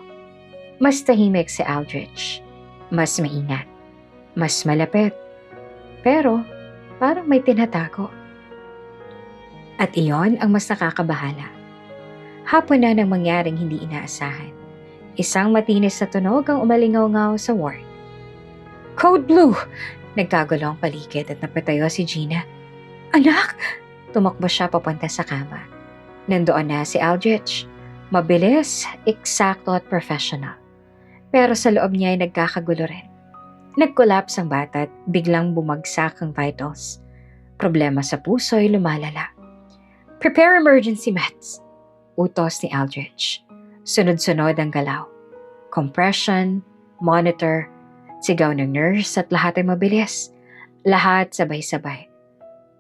Mas tahimik si Aldrich, mas maingat, mas malapit, pero parang may tinatago. At iyon ang mas nakakabahala. Hapon na nang mangyaring hindi inaasahan. Isang matinis na tunog ang umalingaw-ngaw sa ward. Code Blue! Nagkagulo ang paligid at napatayo si Gina. Anak! Tumakbo siya papunta sa kama. Nandoon na si Aldrich. Mabilis, eksakto at professional. Pero sa loob niya ay nagkakagulo rin. Nag-collapse ang bata at biglang bumagsak ang vitals. Problema sa puso ay lumalala. Prepare emergency meds, utos ni Aldrich. Sunod-sunod ang galaw. Compression, monitor, sigaw ng nurse at lahat ay mabilis. Lahat sabay-sabay.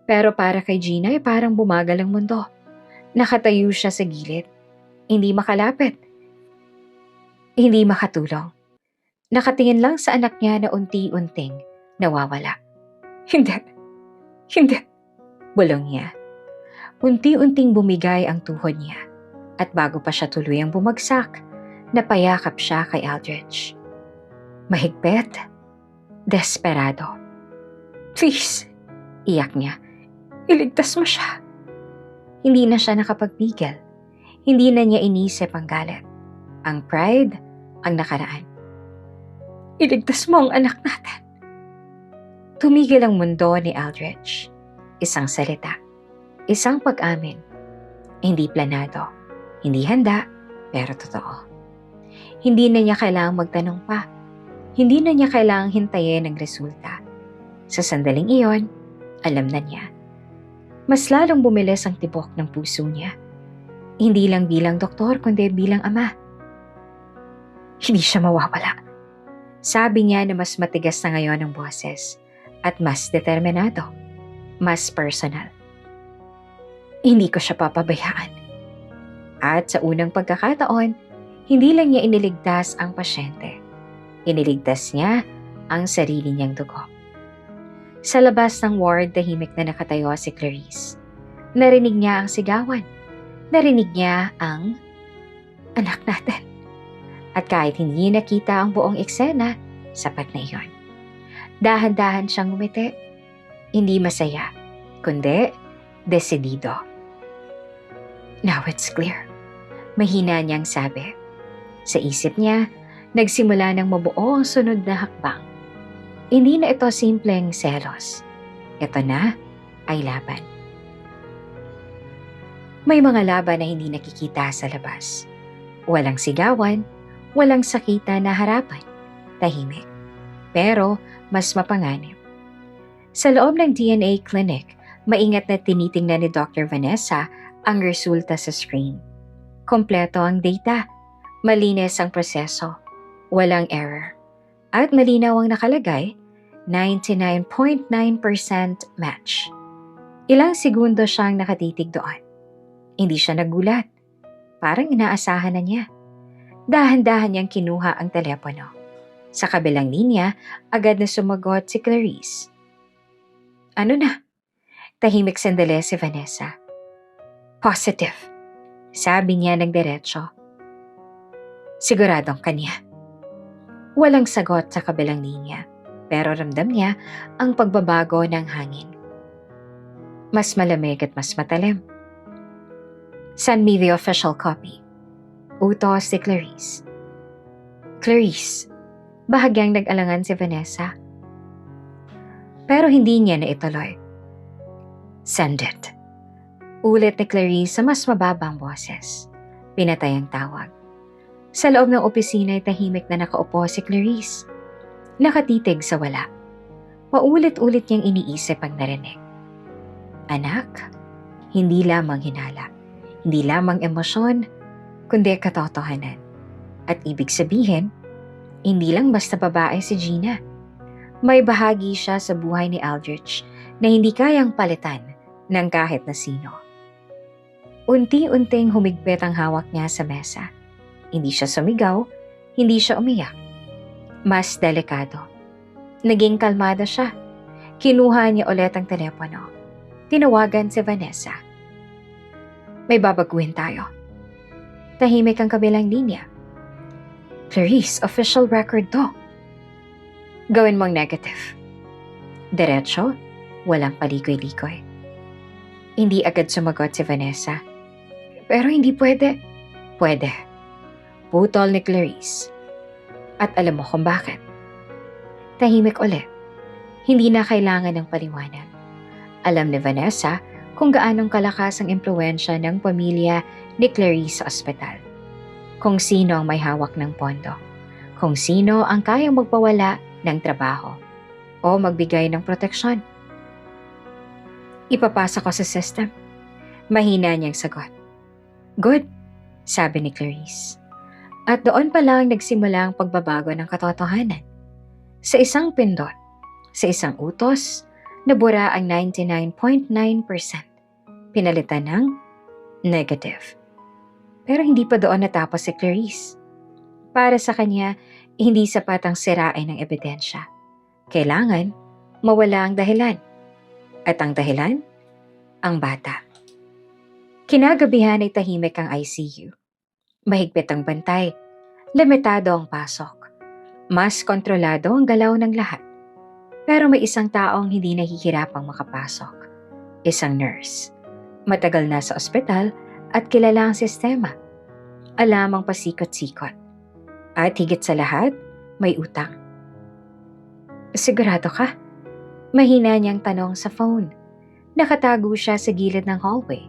Pero para kay Gina ay parang bumagal ang mundo. Nakatayo siya sa gilid. Hindi makalapit. Hindi makatulong. Nakatingin lang sa anak niya na unti-unting nawawala. Hindi. Hindi. Bulong niya. Unti-unting bumigay ang tuhod niya. At bago pa siya tuluyang bumagsak, napayakap siya kay Aldrich. Mahigpit. Desperado. Please. Iyak niya. Iligtas mo siya. Hindi na siya nakapagpigil. Hindi na niya inisip ang galit. Ang pride, ang nakaraan. Iligtas mo ang anak natin. Tumigil ang mundo ni Aldrich. Isang salita. Isang pag-amin. Hindi planado. Hindi handa, pero totoo. Hindi na niya kailangang magtanong pa. Hindi na niya kailangang hintayin ang resulta. Sa sandaling iyon, alam na niya. Mas lalong bumilis ang tibok ng puso niya. Hindi lang bilang doktor, kundi bilang ama. Hindi siya mawawala. Sabi niya na mas matigas na ngayon ang boses at mas determinado, mas personal. Hindi ko siya papabayaan. At sa unang pagkakataon, hindi lang niya iniligtas ang pasyente. Iniligtas niya ang sarili niyang dugo. Sa labas ng ward, tahimik na nakatayo si Clarice. Narinig niya ang sigawan. Narinig niya ang anak natin. At kahit hindi nakita ang buong eksena, sapat na iyon. Dahan-dahan siyang ngumiti. Hindi masaya, kundi desidido. Now it's clear. Mahina niyang sabi. Sa isip niya, nagsimula ng mabuo ang sunod na hakbang. Hindi na ito simpleng selos. Ito na ay laban. May mga laban na hindi nakikita sa labas. Walang sigawan, walang sakita na harapan, tahimik. Pero mas mapanganib. Sa loob ng DNA clinic, maingat na tinitingnan ni Dr. Vanessa ang resulta sa screen. Kompleto ang data, malinis ang proseso, walang error. At malinaw ang nakalagay, 99.9% match. Ilang segundo siyang nakatitig doon. Hindi siya nagulat. Parang inaasahan na niya. Dahan-dahan niyang kinuha ang telepono. Sa kabilang linya, agad na sumagot si Clarice. Ano na? Tahimik sandali si Vanessa. Positive, sabi niya ng diretso. Siguradong kanya. Walang sagot sa kabilang linya, pero ramdam niya ang pagbabago ng hangin. Mas malamig at mas matalim. Send me the official copy. Utos si Clarice. Clarice, bahagyang nag-alangan si Vanessa. Pero hindi niya na ituloy. Send it. Ulit ni Clarice sa mas mababang boses. Pinatay ang tawag. Sa loob ng opisina ay tahimik na nakaupo si Clarice. Nakatitig sa wala. Paulit-ulit niyang iniisip ang narinig. Anak, hindi lamang hinala. Hindi lamang emosyon, kundi katotohanan. At ibig sabihin, hindi lang basta babae si Gina. May bahagi siya sa buhay ni Aldrich na hindi kayang palitan ng kahit na sino. Unti-unting humigpit ang hawak niya sa mesa. Hindi siya sumigaw, hindi siya umiyak. Mas delikado. Naging kalmado siya. Kinuha niya ulit ang telepono. Tinawagan si Vanessa. May babaguhin tayo. Tahimik ang kabilang linya. Clarice, official record to. Gawin mong negative. Diretso, walang paligoy-ligoy. Hindi agad sumagot si Vanessa. Pero hindi pwede. Pwede. Putol ni Clarice. At alam mo kung bakit. Tahimik ulit. Hindi na kailangan ng paliwanag. Alam ni Vanessa kung gaanong kalakas ang impluwensya ng pamilya ni Clarice sa ospital. Kung sino ang may hawak ng pondo. Kung sino ang kayang magpawala ng trabaho o magbigay ng proteksyon. Ipapasa ko sa system. Mahina niyang sagot. Good, sabi ni Clarice. At doon pa lang nagsimula ang pagbabago ng katotohanan. Sa isang pindot, sa isang utos, nabura ang 99.9%. Pinalitan ng negative. Pero hindi pa doon natapos si Clarice. Para sa kanya, hindi sapat ang sirain ng ebidensya. Kailangan mawala ang dahilan. At ang dahilan? Ang bata. Kinagabihan ay tahimik ang ICU. Mahigpit ang bantay. Limitado ang pasok. Mas kontrolado ang galaw ng lahat. Pero may isang taong hindi nahihirapang makapasok. Isang nurse. Matagal na sa ospital at kilala ang sistema. Alam ang pasikot-sikot. At higit sa lahat, may utang. Sigurado ka? Mahina niyang tanong sa phone. Nakatago siya sa gilid ng hallway.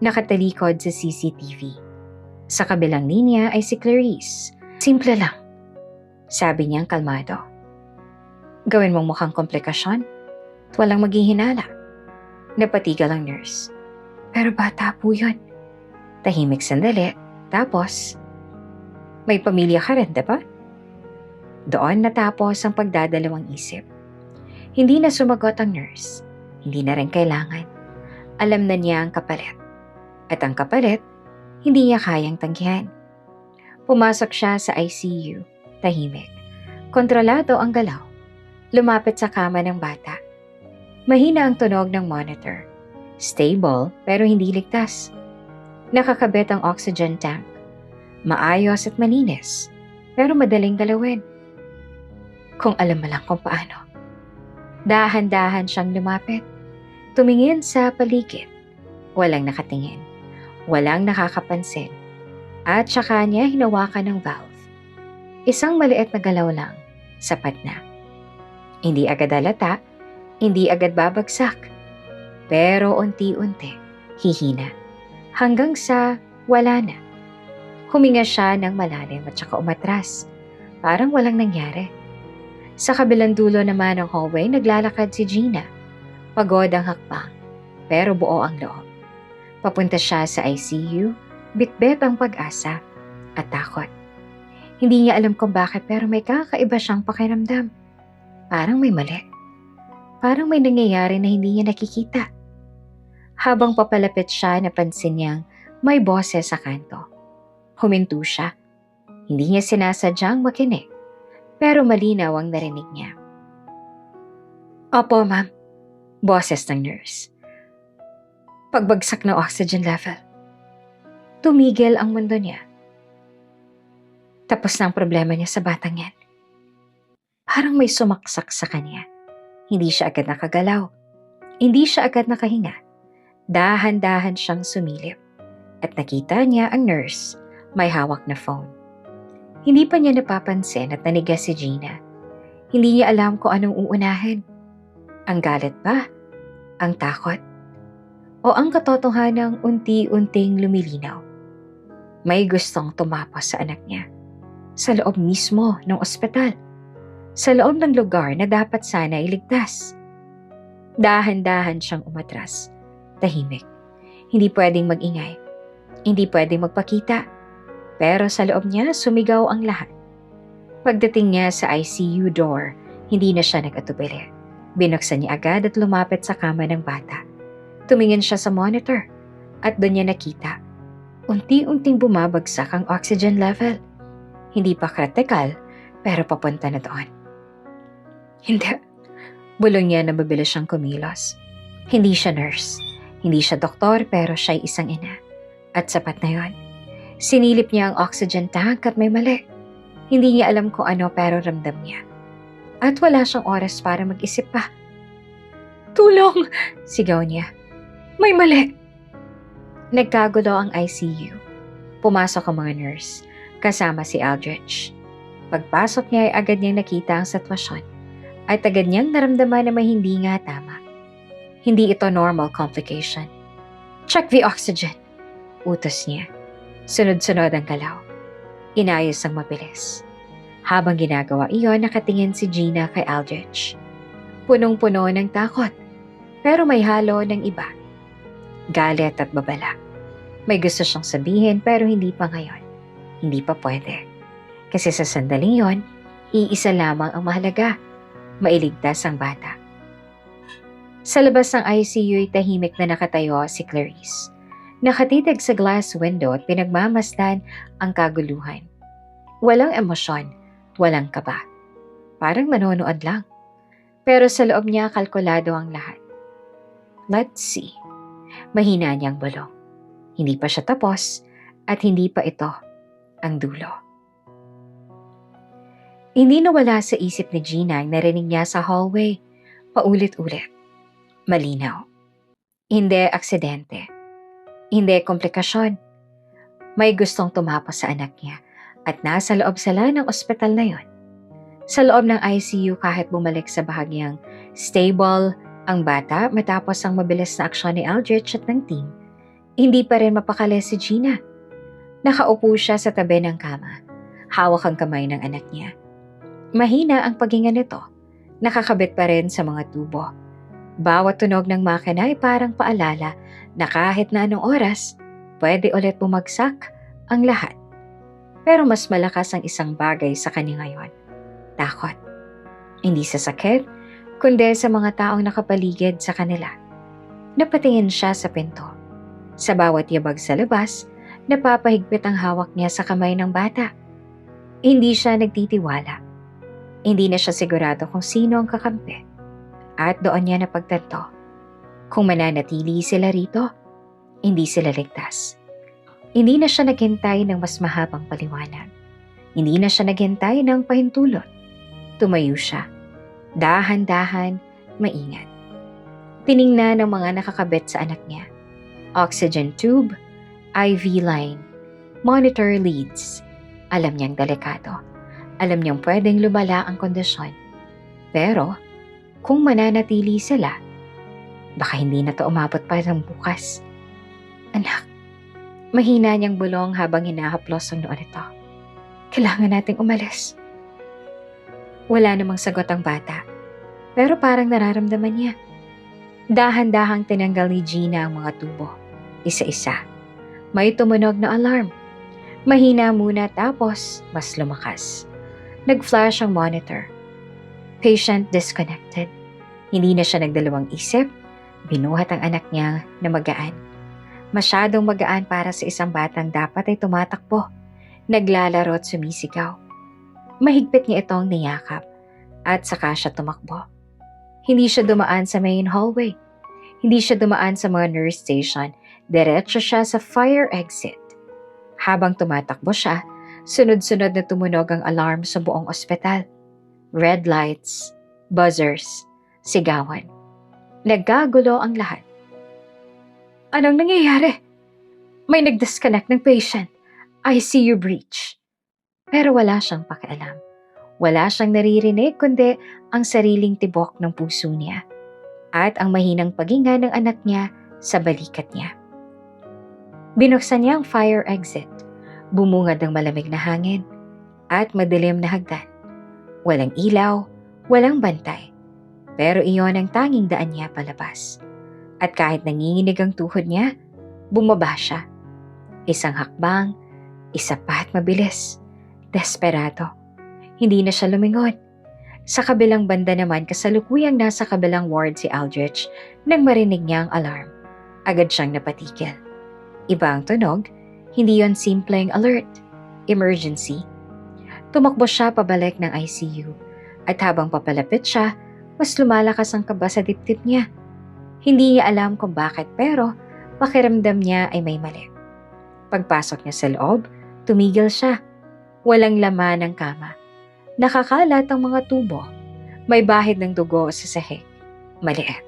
Nakatalikod sa CCTV. Sa kabilang linya ay si Clarice. Simple lang. Sabi niyang kalmado. Gawin mong mukhang komplikasyon at walang maghihinala. Napatigal ang nurse. Pero bata po yun. Tahimik sandali. Tapos, may pamilya ka rin, diba? Doon natapos ang pagdadalawang isip. Hindi na sumagot ang nurse. Hindi na rin kailangan. Alam na niya ang kapalit. At ang kapalit, hindi niya kayang tanggihan. Pumasok siya sa ICU, tahimik. Kontrolado ang galaw. Lumapit sa kama ng bata. Mahina ang tunog ng monitor. Stable pero hindi ligtas. Nakakabit ang oxygen tank. Maayos at malinis, pero madaling galawin. Kung alam mo lang kung paano. Dahan-dahan siyang lumapit. Tumingin sa paligid. Walang nakatingin. Walang nakakapansin. At saka niya hinawakan ng valve. Isang maliit na galaw lang. Sapat na. Hindi agad halata. Hindi agad babagsak. Pero unti-unti, hihina. Hanggang sa wala na. Huminga siya ng malalim at saka umatras. Parang walang nangyari. Sa kabilang dulo naman ng hallway, naglalakad si Gina. Pagod ang hakbang, pero buo ang loob. Papunta siya sa ICU, bitbit ang pag-asa at takot. Hindi niya alam kung bakit pero may kakaiba siyang pakiramdam. Parang may mali. Parang may nangyayari na hindi niya nakikita. Habang papalapit siya, napansin niyang may boses sa kanto. Huminto siya. Hindi niya sinasadyang makinig, pero malinaw ang narinig niya. Opo, ma'am. Boses ng nurse. Pagbagsak ng oxygen level. Tumigil ang mundo niya. Tapos na ang problema niya sa batang yan. Parang may sumaksak sa kanya. Hindi siya agad nakagalaw. Hindi siya agad nakahinga. Dahan-dahan siyang sumilip. At nakita niya ang nurse, may hawak na phone. Hindi pa niya napapansin at naniga si Gina. Hindi niya alam kung anong uunahin. Ang galit ba? Ang takot? O ang katotohanang unti-unting lumilinaw? May gustong tumapos sa anak niya. Sa loob mismo ng ospital. Sa loob ng lugar na dapat sana iligtas. Dahan-dahan siyang umatras. Tahimik. Hindi pwedeng mag-ingay. Hindi pwedeng magpakita. Pero sa loob niya, sumigaw ang lahat. Pagdating niya sa ICU door, hindi na siya nag-atubili. Binuksan niya agad at lumapit sa kama ng bata. Tumingin siya sa monitor at doon niya nakita. Unti-unting bumabagsak ang oxygen level. Hindi pa kritikal, pero papunta na doon. Hindi. Bulong niya na mabilis siyang kumilos. Hindi siya nurse. Hindi siya doktor, pero siya'y isang ina. At sapat na yon. Sinilip niya ang oxygen tank at may mali. Hindi niya alam kung ano pero ramdam niya. At wala siyang oras para mag-isip pa. Tulong! Sigaw niya. May mali! Nagkagulo ang ICU. Pumasok ang mga nurse, kasama si Aldrich. Pagpasok niya ay agad niyang nakita ang sitwasyon at agad niyang naramdaman na may hindi nga tama. Hindi ito normal complication. Check the oxygen! Utos niya. Sunod-sunod ang galaw. Inayos ang mabilis. Habang ginagawa iyon, nakatingin si Gina kay Aldrich. Punong-puno ng takot, pero may halo ng iba. Galit at babala. May gusto siyang sabihin pero hindi pa ngayon. Hindi pa pwede. Kasi sa sandaling yon, iisa lamang ang mahalaga. Mailigtas ang bata. Sa labas ng ICU ay tahimik na nakatayo si Clarice. Nakatitig sa glass window at pinagmamasdan ang kaguluhan. Walang emosyon, walang kaba. Parang nanonood lang. Pero sa loob niya kalkulado ang lahat. Let's see. Mahina niyang bulong. Hindi pa siya tapos at hindi pa ito ang dulo. Hindi nawala sa isip ni Gina ang narinig niya sa hallway. Paulit-ulit. Malinaw. Hindi aksidente. Hindi komplikasyon. May gustong tumapos sa anak niya at nasa loob sila ng ospital na yon. Sa loob ng ICU kahit bumalik sa bahagyang stable ang bata matapos ang mabilis na aksyon ni Aldrich at ng team, hindi pa rin mapakali si Gina. Nakaupo siya sa tabi ng kama. Hawak ang kamay ng anak niya. Mahina ang paghinga nito. Nakakabit pa rin sa mga tubo. Bawat tunog ng makina ay parang paalala na kahit na anong oras, pwede ulit bumagsak ang lahat. Pero mas malakas ang isang bagay sa kanya ngayon. Takot. Hindi sa sakit, kundi sa mga taong nakapaligid sa kanila. Napatingin siya sa pinto. Sa bawat yabag sa labas, napapahigpit ang hawak niya sa kamay ng bata. Hindi siya nagtitiwala. Hindi na siya sigurado kung sino ang kakampi. At doon niya napagtanto. Kung mananatili sila rito, hindi sila ligtas. Hindi na siya naghintay ng mas mahabang paliwanag. Hindi na siya naghintay ng pahintulot. Tumayo siya. Dahan-dahan, maingat. Tiningnan ng mga nakakabit sa anak niya. Oxygen tube, IV line, monitor leads. Alam niyang delikado. Alam niyang pwedeng lumala ang kondisyon. Pero, kung mananatili sila, Baka hindi na to umabot pa ng bukas. Anak, mahina niyang bulong habang hinahaplos ang noo nito. Kailangan nating umalis. Wala namang sagot ang bata, pero parang nararamdaman niya. Dahan-dahang tinanggal ni Gina ang mga tubo, isa-isa. May tumunog na alarm. Mahina muna tapos mas lumakas. Nag-flash ang monitor. Patient disconnected. Hindi na siya nagdalawang isip. Binuhat ang anak niya na magaan. Masyadong magaan para sa isang batang dapat ay tumatakbo. Naglalaro at sumisigaw. Mahigpit niya itong niyakap at saka siya tumakbo. Hindi siya dumaan sa main hallway. Hindi siya dumaan sa mga nurse station. Diretso siya sa fire exit. Habang tumatakbo siya, sunod-sunod na tumunog ang alarm sa buong ospital. Red lights, buzzers, sigawan. Nagkagulo ang lahat. Anong nangyayari? May nag-disconnect ng patient. ICU breach. Pero wala siyang pakialam. Wala siyang naririnig kundi ang sariling tibok ng puso niya at ang mahinang paghinga ng anak niya sa balikat niya. Binuksan niya ang fire exit. Bumungad ang malamig na hangin at madilim na hagdan. Walang ilaw, walang bantay. Pero iyon ang tanging daan niya palabas. At kahit nanginginig ang tuhod niya, bumaba siya. Isang hakbang, isa pa at mabilis. Desperado. Hindi na siya lumingon. Sa kabilang banda naman kasalukuyang nasa kabilang ward si Aldrich nang marinig niya ang alarm. Agad siyang napatigil. Iba ang tunog, hindi yon simpleng alert. Emergency. Tumakbo siya pabalik ng ICU at habang papalapit siya, mas lumalakas ang kaba sa dibdib niya. Hindi niya alam kung bakit pero pakiramdam niya ay may mali. Pagpasok niya sa loob, tumigil siya. Walang laman ang kama. Nakakalat ang mga tubo. May bahid ng dugo sa sahig. Maliit.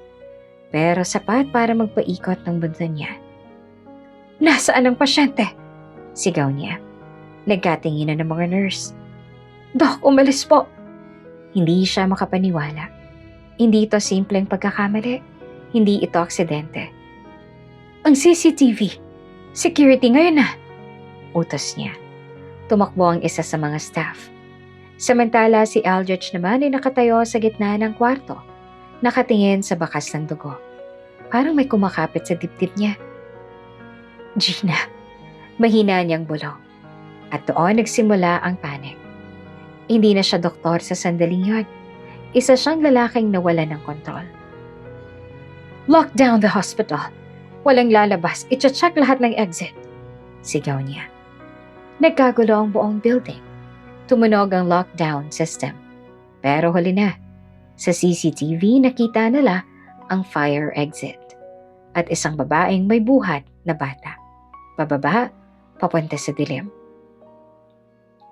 Pero sapat para magpaikot ng bunso niya. Nasaan ang pasyente? Sigaw niya. Nagkatinginan ng mga nurse. Dok, umalis po. Hindi siya makapaniwala. Hindi ito simpleng pagkakamali. Hindi ito aksidente. Ang CCTV. Security ngayon na. Utos niya. Tumakbo ang isa sa mga staff. Samantala si Aldrich naman ay nakatayo sa gitna ng kwarto, nakatingin sa bakas ng dugo. Parang may kumakapit sa dibdib niya. Gina, mahina niyang bulong. At doon nagsimula ang panic. Hindi na siya doktor sa sandaling yun. Isa siyang lalaking nawala ng kontrol. Lock down the hospital. Walang lalabas. I-check lahat ng exit. Sigaw niya. Nagkagulo ang buong building. Tumunog ang lockdown system. Pero huli na. Sa CCTV nakita nila ang fire exit. At isang babaeng may buhat na bata. Pababa, papunta sa dilim.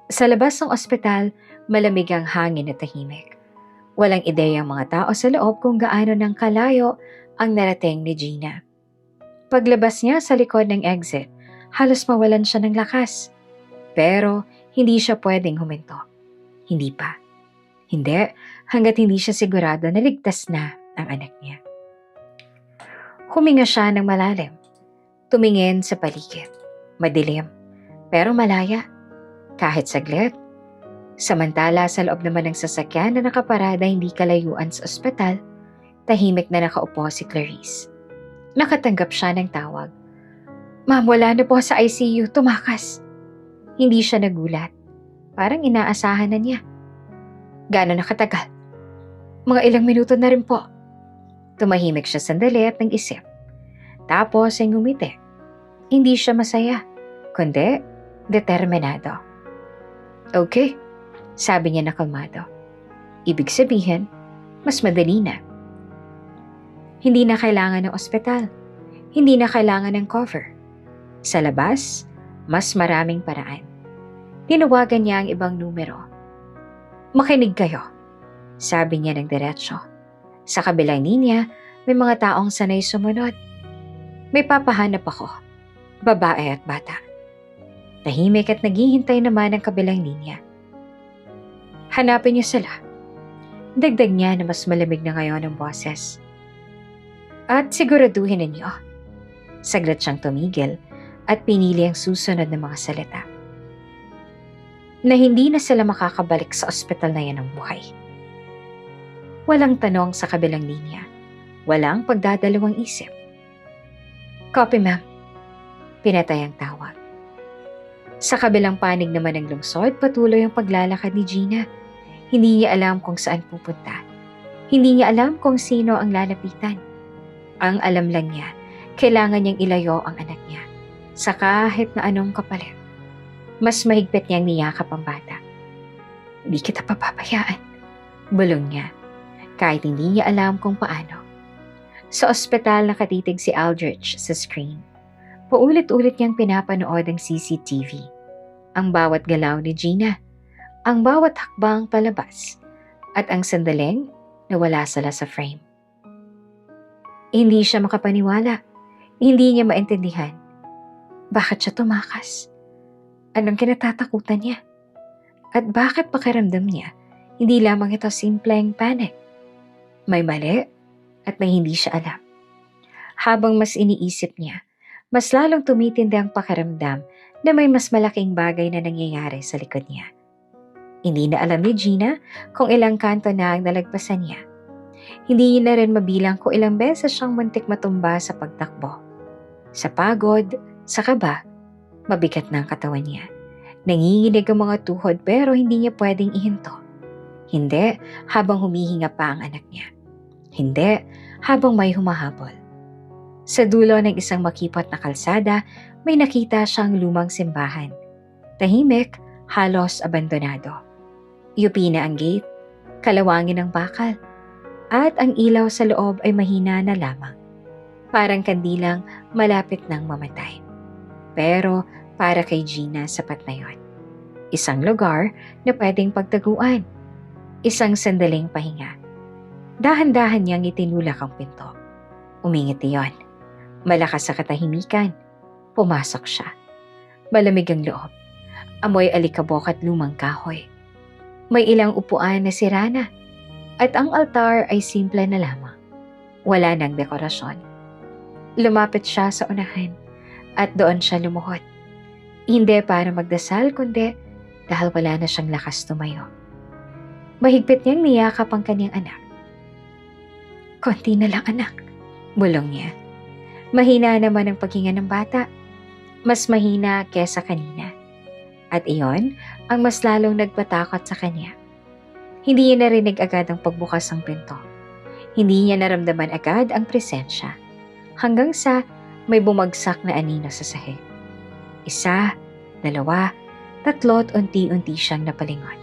Sa labas ng ospital, malamig ang hangin at tahimik. Walang ideya ang mga tao sa loob kung gaano ng kalayo ang narating ni Gina. Paglabas niya sa likod ng exit, halos mawalan siya ng lakas. Pero hindi siya pwedeng huminto. Hindi pa. Hindi, hanggat hindi siya sigurado na ligtas na ang anak niya. Huminga siya ng malalim. Tumingin sa paligid. Madilim, pero malaya. Kahit saglit. Samantala sa loob naman ng sasakyan na nakaparada hindi kalayuan sa ospital, tahimik na nakaupo si Clarice. Nakatanggap siya ng tawag. Ma'am, wala na po sa ICU, tumakas. Hindi siya nagulat. Parang inaasahan na niya. Gano'n nakatagal? Mga ilang minuto na rin po. Tumahimik siya sandali at nag-isip. Tapos ay ngumiti. Hindi siya masaya, kundi determinado. Okay, sabi niya na kalmado. Ibig sabihin, mas madali na. Hindi na kailangan ng ospital. Hindi na kailangan ng cover. Sa labas, mas maraming paraan. Tinawagan niya ang ibang numero. Makinig kayo, sabi niya ng diretsyo. Sa kabilang linya, may mga taong sanay sumunod. May papahanap ako, babae at bata. Tahimik at naghihintay naman ang kabilang linya. Hanapin niyo sila. Dagdag niya na mas malamig na ngayon ang boses. At siguraduhin ninyo. Saglit siyang tumigil at pinili ang susunod na mga salita. Na hindi na sila makakabalik sa ospital na yan ng buhay. Walang tanong sa kabilang linya. Walang pagdadalawang isip. Copy, ma'am. Pinatay ang tawag. Sa kabilang panig naman ng lungsod, patuloy ang paglalakad ni Gina. Hindi niya alam kung saan pupunta. Hindi niya alam kung sino ang lalapitan. Ang alam lang niya, kailangan niyang ilayo ang anak niya sa kahit na anong kapalit. Mas mahigpit niyang niyakap ang bata. Hindi kita papabayaan, bulong niya, kahit hindi niya alam kung paano. Sa ospital nakatitig si Aldrich sa screen. Paulit-ulit niyang pinapanood ang CCTV. Ang bawat galaw ni Gina, ang bawat hakbang palabas, at ang sandaling nawala sila sa frame. Hindi siya makapaniwala. Hindi niya maintindihan. Bakit siya tumakas? Anong kinatatakutan niya? At bakit pakiramdam niya, hindi lamang ito simpleng panic? May mali at may hindi siya alam. Habang mas iniisip niya, mas lalong tumitindi ang pakiramdam na may mas malaking bagay na nangyayari sa likod niya. Hindi na alam ni Gina kung ilang kanto na ang nalagpasan niya. Hindi niya na rin mabilang kung ilang beses siyang muntik matumba sa pagtakbo. Sa pagod, sa kaba, mabigat na ang katawan niya. Nanginginig ang mga tuhod pero hindi niya pwedeng ihinto. Hindi habang humihinga pa ang anak niya. Hindi habang may humahabol. Sa dulo ng isang makipot na kalsada, may nakita siyang lumang simbahan. Tahimik, halos abandonado. Yupi na ang gate, kalawangin ang bakal, at ang ilaw sa loob ay mahina na lamang. Parang kandilang malapit nang mamatay. Pero para kay Gina sapat na yon. Isang lugar na pwedeng pagtaguan. Isang sandaling pahinga. Dahan-dahan niyang itinulak ang pinto. Umingiti yon. Malakas sa katahimikan. Pumasok siya. Malamig ang loob. Amoy alikabok at lumang kahoy. May ilang upuan na sira na. At ang altar ay simple na lamang. Wala nang dekorasyon. Lumapit siya sa unahan at doon siya lumuhod. Hindi para magdasal kundi dahil wala na siyang lakas tumayo. Mahigpit niyang niyakap ang kanyang anak. Konti na lang anak, bulong niya. Mahina naman ang paghinga ng bata. Mas mahina kesa kanina. At iyon ang mas lalong nagpatakot sa kanya. Hindi niya narinig agad ang pagbukas ng pinto. Hindi niya naramdaman agad ang presensya. Hanggang sa may bumagsak na anino sa sahig. 1, 2, 3 at unti-unti siyang napalingon.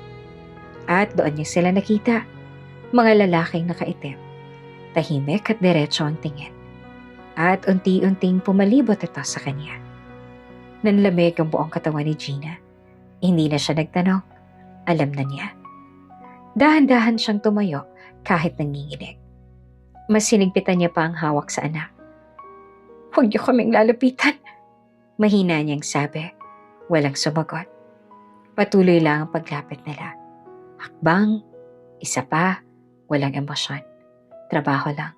At doon niya sila nakita, mga lalaking nakaitim. Tahimik at diretso ang tingin. At unti-unting pumalibot ito sa kanya. Nanlamig ang buong katawan ni Gina. Hindi na siya nagtanong. Alam na niya. Dahan-dahan siyang tumayo kahit nanginginig. Mas sinigpitan niya pa ang hawak sa anak. Huwag niyo kaming lalapitan. Mahina niyang sabi. Walang sumagot. Patuloy lang ang paglapit nila. Hakbang, isa pa, walang emosyon. Trabaho lang.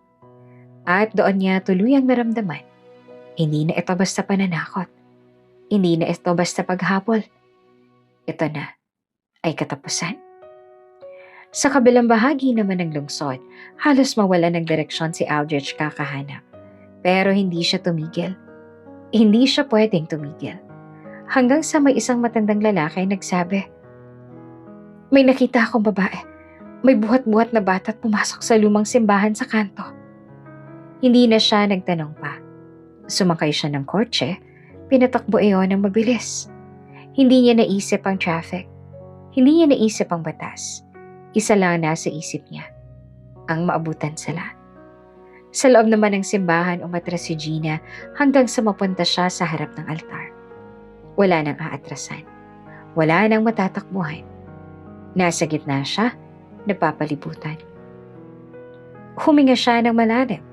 At doon niya tuluyang naramdaman. Hindi na ito basta pananakot. Hindi na ito basta paghabol. Ito na ay katapusan. Sa kabilang bahagi naman ng lungsod, halos mawala ng direksyon si Aldrich kakahanap. Pero hindi siya tumigil. Hindi siya pwedeng tumigil. Hanggang sa may isang matandang lalaki nagsabi, "May nakita akong babae. May buhat-buhat na bata at pumasok sa lumang simbahan sa kanto." Hindi na siya nagtanong pa. Sumakay siya ng kotse, pinatakbo iyon ng mabilis. Hindi niya naisip ang traffic. Hindi niya naisip ang batas. Isa lang nasa isip niya. Ang maabutan sila. Sa loob naman ng simbahan umatras si Gina hanggang sa mapunta siya sa harap ng altar. Wala nang aatrasan. Wala nang matatakbuhan. Nasa gitna siya, napapalibutan. Huminga siya ng malalim.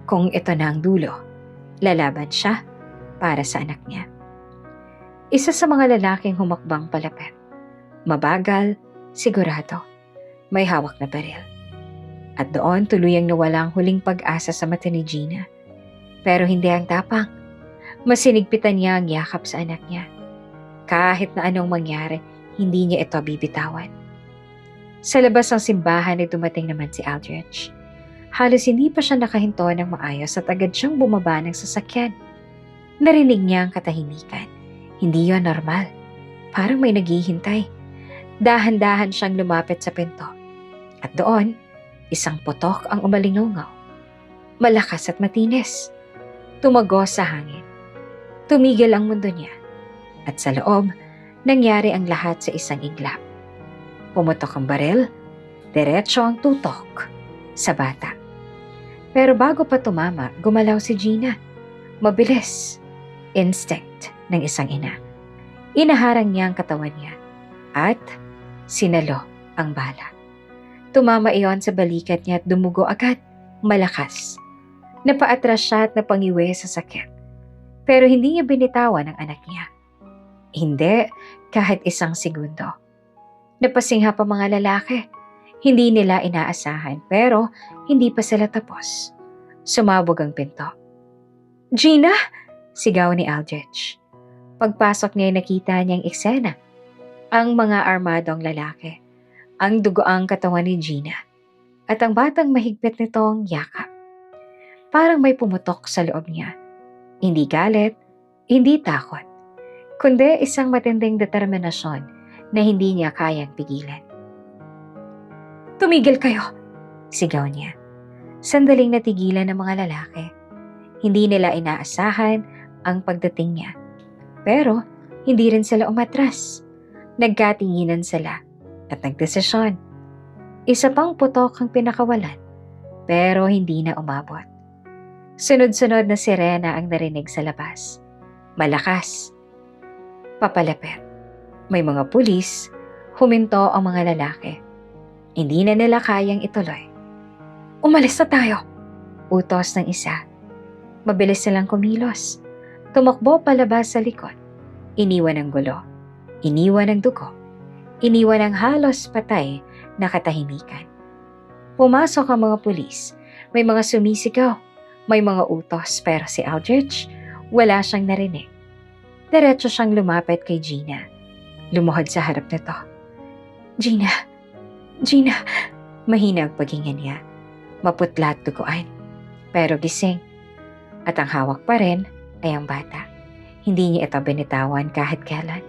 Kung ito na ang dulo, lalaban siya para sa anak niya. Isa sa mga lalaking humakbang palapit. Mabagal, sigurado. May hawak na baril. At doon tuluyang nawala ang huling pag-asa sa mata ni Gina. Pero hindi ang tapang. Mas sinigpitan niya ang yakap sa anak niya. Kahit na anong mangyari, hindi niya ito bibitawan. Sa labas ng simbahan ay dumating naman si Aldrich. Halos hindi pa siya nakahinto ng maayos at agad siyang bumaba ng sasakyan. Narinig niya ang katahimikan. Hindi yon normal. Parang may naghihintay. Dahan-dahan siyang lumapit sa pinto. At doon, isang putok ang umalingaw. Malakas at matinis. Tumagos sa hangin. Tumigil ang mundo niya. At sa loob, nangyari ang lahat sa isang iglap. Pumutok ang baril, diretso ang tutok sa bata. Pero bago pa tumama, gumalaw si Gina. Mabilis. Instinct ng isang ina. Inaharang niya ang katawan niya at sinalo ang bala. Tumama iyon sa balikat niya at dumugo agad, malakas. Napaatras siya at napangiwi sa sakit. Pero hindi niya binitawan ang anak niya. Hindi kahit isang segundo. Napasingha pa mga lalaki. Hindi nila inaasahan pero hindi pa sila tapos. Sumabog ang pinto. "Gina!" sigaw ni Aldrich. Pagpasok niya nakita niyang eksena. Ang mga armadong lalaki. Ang dugoang katawan ni Gina. At ang batang mahigpit nitong yakap. Parang may pumutok sa loob niya. Hindi galit, hindi takot. Kundi isang matinding determinasyon na hindi niya kayang pigilan. "Tumigil kayo!" sigaw niya. Sandaling natigilan ng mga lalaki. Hindi nila inaasahan ang pagdating niya. Pero hindi rin sila umatras. Nagkatinginan sila at nagdesisyon. Isa pang putok ang pinakawalan pero hindi na umabot. Sunod-sunod na sirena ang narinig sa labas. Malakas. Papalapit. May mga pulis, huminto ang mga lalaki. Hindi na nila kayang ituloy. "Umalis na tayo!" utos ng isa. Mabilis silang kumilos. Tumakbo palabas sa likod. Iniwan ang gulo. Iniwan ang dugo. Iniwan ang halos patay na katahimikan. Pumasok ang mga pulis. May mga sumisigaw. May mga utos pero si Aldrich, wala siyang narinig. Diretso siyang lumapit kay Gina. Lumuhod sa harap nito. "Gina! Gina!" Mahina ang paghinga niya. Maputla at duguan. Pero gising. At ang hawak pa rin ay ang bata. Hindi niya ito binitawan kahit kailan.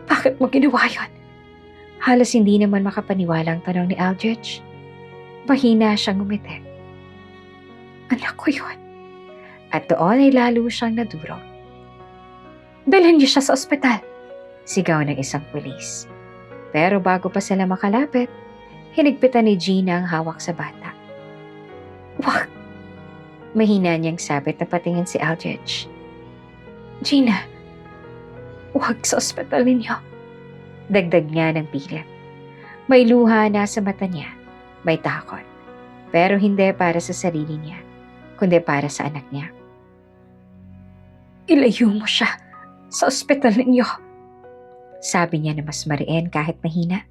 "Bakit mo ginawa yun?" Halos hindi naman makapaniwala ang tanong ni Aldrich. Mahina siyang ngumiti. "Anak ko yun." At doon ay lalo siyang nadurog. "Dalhin niyo siya sa ospital," sigaw ng isang pulis. Pero bago pa sila makalapit, hinigpitan ni Gina ang hawak sa bata. "Wag!" Mahina niyang sabit na patingin si Aldrich. "Gina, wag sa ospital ninyo." Dagdag niya ng pilit. May luha na sa mata niya. May takot. Pero hindi para sa sarili niya, kundi para sa anak niya. "Ilayo mo siya sa ospital ninyo," sabi niya na mas mariin kahit mahina.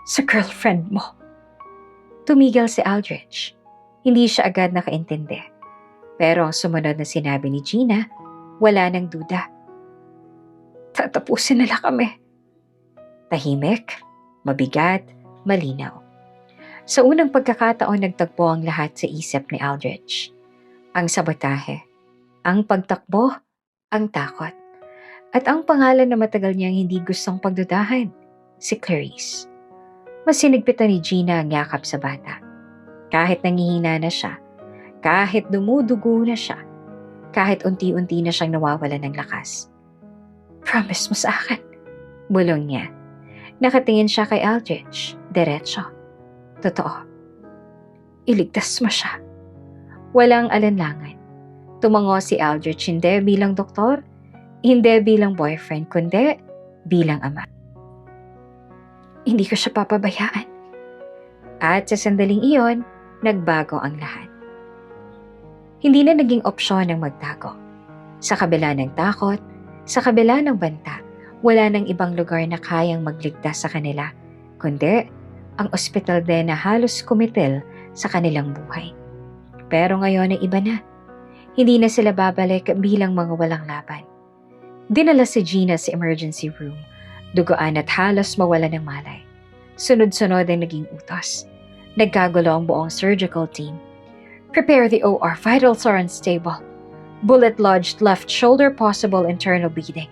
"Sa girlfriend mo." Tumigil si Aldrich. Hindi siya agad nakaintindi. Pero ang sumunod na sinabi ni Gina, wala nang duda. "Tatapusin nila kami." Tahimik, mabigat, malinaw. Sa unang pagkakataon nagtagpo ang lahat sa isip ni Aldrich. Ang sabotahe, ang pagtakbo, ang takot. At ang pangalan na matagal niyang hindi gustong pagdudahan, si Clarice. Mas sinigpitan ni Gina ang yakap sa bata. Kahit nangihina na siya, kahit dumudugo na siya, kahit unti-unti na siyang nawawalan ng lakas. "Promise mo sa akin," bulong niya. Nakatingin siya kay Aldrich, diretso. Totoo. Iligtas mo siya. Walang alanlangan. Tumango si Aldrich hindi bilang doktor, hindi bilang boyfriend, kundi bilang ama. "Hindi ko siya papabayaan." At sa sandaling iyon, nagbago ang lahat. Hindi na naging opsyon ang magtago. Sa kabila ng takot, sa kabila ng banta, wala nang ibang lugar na kayang magligtas sa kanila, kundi Ang ospital din na halos kumitil sa kanilang buhay. Pero ngayon ay iba na. Hindi na sila babalik bilang mga walang laban. Dinala si Gina sa emergency room, duguan at halos mawala ng malay. Sunod-sunod ang naging utos. Nagkagulo ang buong surgical team. Prepare the OR, vitals are unstable. Bullet lodged left shoulder, possible internal bleeding.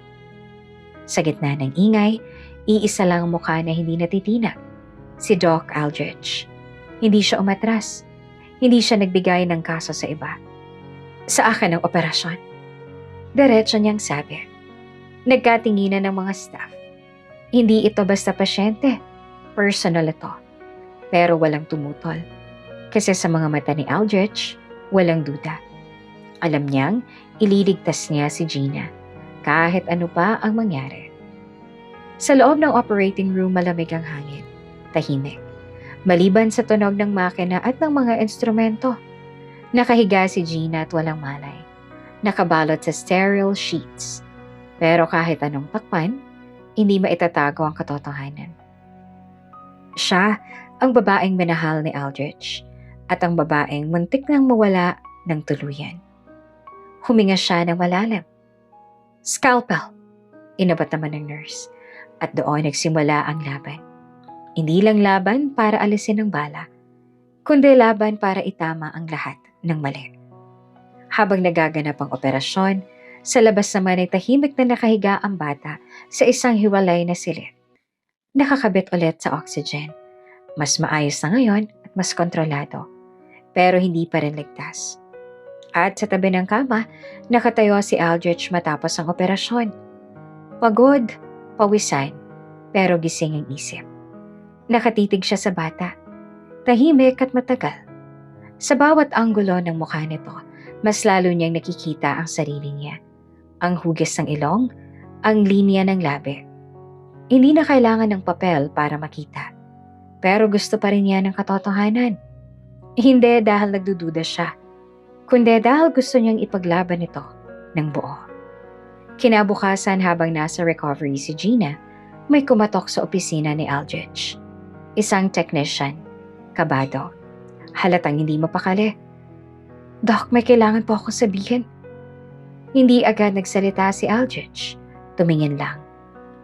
Sa gitna ng ingay, iisa lang ang mukha na hindi natitina. Si Doc Aldrich. Hindi siya umatras. Hindi siya nagbigay ng kaso sa iba. Sa akin ang operasyon. Diretso niyang sabi. Nagkatinginan ng mga staff. Hindi ito basta pasyente. Personal ito. Pero walang tumutol. Kasi sa mga mata ni Aldrich, walang duda. Alam niyang ililigtas niya si Gina kahit ano pa ang mangyari. Sa loob ng operating room, malamig ang hangin. Tahimik. Maliban sa tunog ng makina at ng mga instrumento. Nakahiga si Gina at walang malay. Nakabalot sa sterile sheets. Pero kahit anong takpan, hindi maitatago ang katotohanan. Siya ang babaeng minahal ni Aldrich at ang babaeng muntik nang mawala ng tuluyan. Huminga siya ng malalim. Scalpel, inabot naman ng nurse at doon nagsimula ang laban. Hindi lang laban para alisin ang bala, kundi laban para itama ang lahat ng mali. Habang nagaganap ang operasyon, sa labas naman ay tahimik na nakahiga ang bata sa isang hiwalay na silid. Nakakabit ulit sa oxygen. Mas maayos na ngayon at mas kontrolado, pero hindi pa rin ligtas. At sa tabi ng kama, nakatayo si Aldrich matapos ang operasyon. Pagod, pawisan, pero gising ang isip. Nakatitig siya sa bata. Tahimik at matagal. Sa bawat anggulo ng mukha nito, mas lalo niyang nakikita ang sarili niya. Ang hugis ng ilong, ang linya ng labi. Hindi na kailangan ng papel para makita. Pero gusto pa rin niya ng katotohanan. Hindi dahil nagdududa siya, kundi dahil gusto niyang ipaglaban ito ng buo. Kinabukasan habang nasa recovery si Gina, may kumatok sa opisina ni Aldrich. Isang technician, kabado. Halatang hindi mapakali. Doc, may kailangan po akong sabihin. Hindi agad nagsalita si Aldrich. Tumingin lang.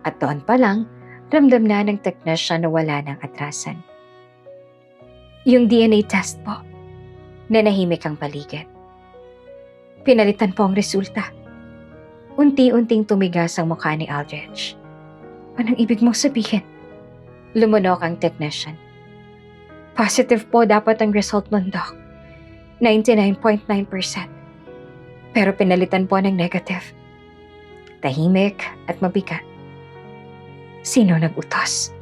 At doon pa lang, ramdam na ng technician na wala ng atrasan. Yung DNA test po. Nanahimik ang paligid. Pinalitan po ang resulta. Unti-unting tumigas ang mukha ni Aldrich. Anong ibig mong sabihin? Lumunok ang technician. Positive po dapat ang result nun, Doc. 99.9%. Pero pinalitan po ng negative. Tahimik at mabigat. Sino nag-utos?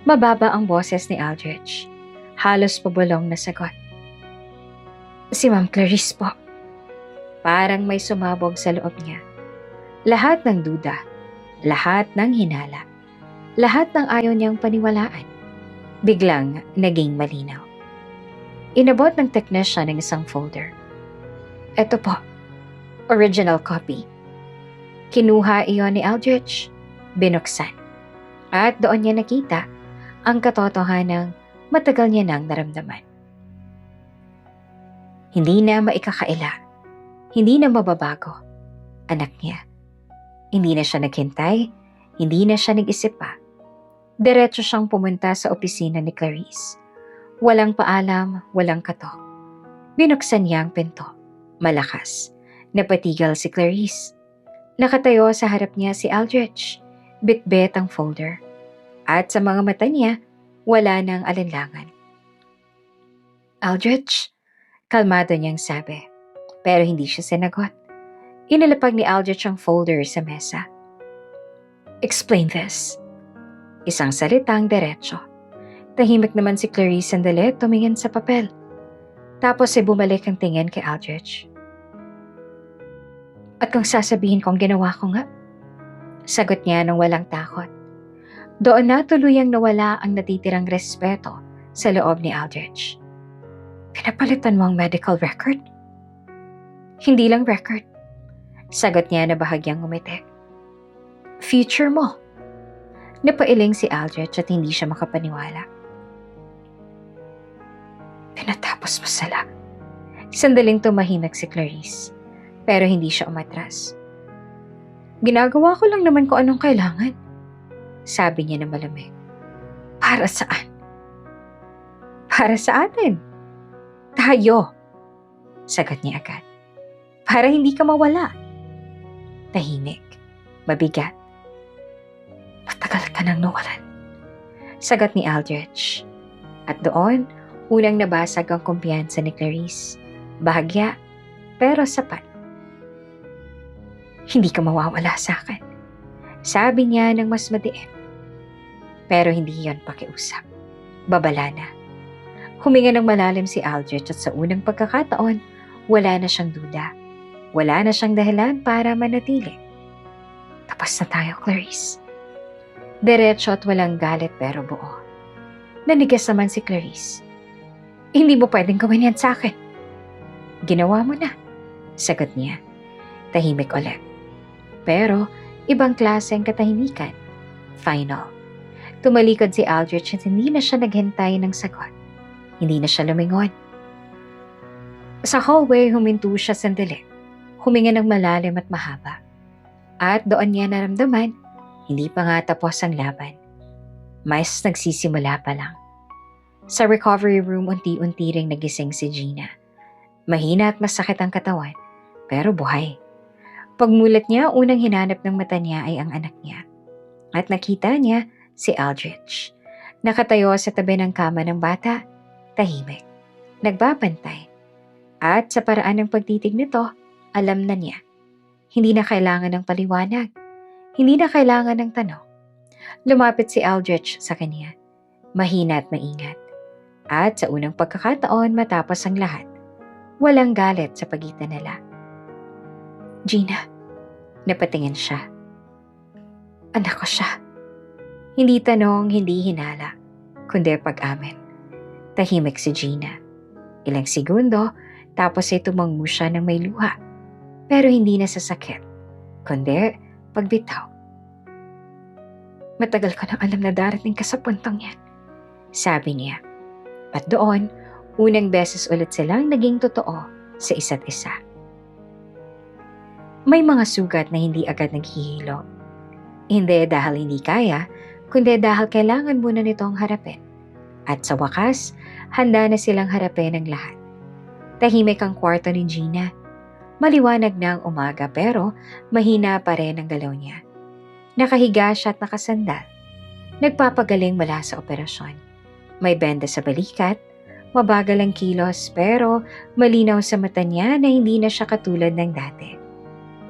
Mababa ang boses ni Aldrich. Halos pabulong na sagot. Si Ma'am Clarice po. Parang may sumabog sa loob niya. Lahat ng duda, lahat ng hinala, lahat ng ayaw niyang paniwalaan, biglang naging malinaw. Inabot ng technician ng isang folder. Ito po, original copy. Kinuha iyon ni Aldrich, binuksan. At doon niya nakita ang katotohanang matagal niya nang naramdaman. Hindi na maikakaila, hindi na mababago. Anak niya. Hindi na siya naghintay, hindi na siya nag-isip pa. Diretso siyang pumunta sa opisina ni Clarice. Walang paalam, walang katok. Binuksan niya ang pinto. Malakas. Napatigal si Clarice. Nakatayo sa harap niya si Aldrich. Bitbit ang folder. At sa mga mata niya, wala nang alinlangan. Aldrich, kalmado niyang sabi. Pero hindi siya sinagot. Inalapag ni Aldrich ang folder sa mesa. Explain this. Isang salitang diretso. Tahimik naman si Clarice sandali tumingin sa papel. Tapos ay bumalik ang tingin kay Aldrich. At kung sasabihin kong ginawa ko nga? Sagot niya nang walang takot. Doon na tuluyang nawala ang natitirang respeto sa loob ni Aldrich. Pinapalitan mo ang medical record? Hindi lang record. Sagot niya na bahagyang ngumiti. Future mo. Napailing si Aldrich at hindi siya makapaniwala. Pinatapos mo sila. Sandaling tumahimik si Clarice, pero hindi siya umatras. Ginagawa ko lang naman kung anong kailangan, sabi niya na malamig. Para saan? Para sa atin. Tayo, sagot niya agad. Para hindi ka mawala. Tahimik, mabigat. Matagal ka nang nawalan, sagot ni Aldrich. At doon, unang nabasag ang kumpiyansa ni Clarice. Bahagya, pero sapat. Hindi ka mawawala sa akin, sabi niya ng mas madiin. Pero hindi yon pakiusap. Babala na. Huminga ng malalim si Aldrich at sa unang pagkakataon, wala na siyang duda. Wala na siyang dahilan para manatili. Tapos na tayo, Clarice. Diretso at walang galit pero buo. Nanigas naman si Clarice. Hindi mo pwedeng gawin yan sa akin. Ginawa mo na, sagot niya. Tahimik ulit. Pero ibang klaseng katahimikan. Final. Tumalikod si Aldrich at hindi na siya naghintay ng sagot. Hindi na siya lumingon. Sa hallway, huminto siya sandali. Huminga ng malalim at mahaba. At doon niya naramdaman, hindi pa nga tapos ang laban. Mas nagsisimula pa lang. Sa recovery room, unti-unti ring nagising si Gina. Mahina at masakit ang katawan, pero buhay. Pagmulat niya, unang hinanap ng mata niya ay ang anak niya. At nakita niya si Aldrich. Nakatayo sa tabi ng kama ng bata, tahimik, nagbabantay. At sa paraan ng pagtitig nito, alam na niya. Hindi na kailangan ng paliwanag. Hindi na kailangan ng tanong. Lumapit si Aldrich sa kanya. Mahina at maingat. At sa unang pagkakataon matapos ang lahat, walang galit sa pagitan nila. Gina, napatingin siya. Anak ko siya. Hindi tanong, hindi hinala, kundi pag-amin. Tahimik si Gina. Ilang segundo, tapos ay tumango siya ng may luha. Pero hindi na sa sakit, kundi pagbitaw. Matagal ko nang alam na darating ka sa puntong yan, sabi niya. At doon, unang beses ulit silang naging totoo sa isa't isa. May mga sugat na hindi agad naghihilo. Hindi dahil hindi kaya, kundi dahil kailangan muna nitong harapin. At sa wakas, handa na silang harapin ang lahat. Tahimik ang kwarto ni Gina. Maliwanag na ang umaga pero mahina pa rin ang galaw niya. Nakahiga siya at nakasandal. Nagpapagaling mula sa operasyon. May benda sa balikat, mabagal ang kilos pero malinaw sa mata niya na hindi na siya katulad ng dati.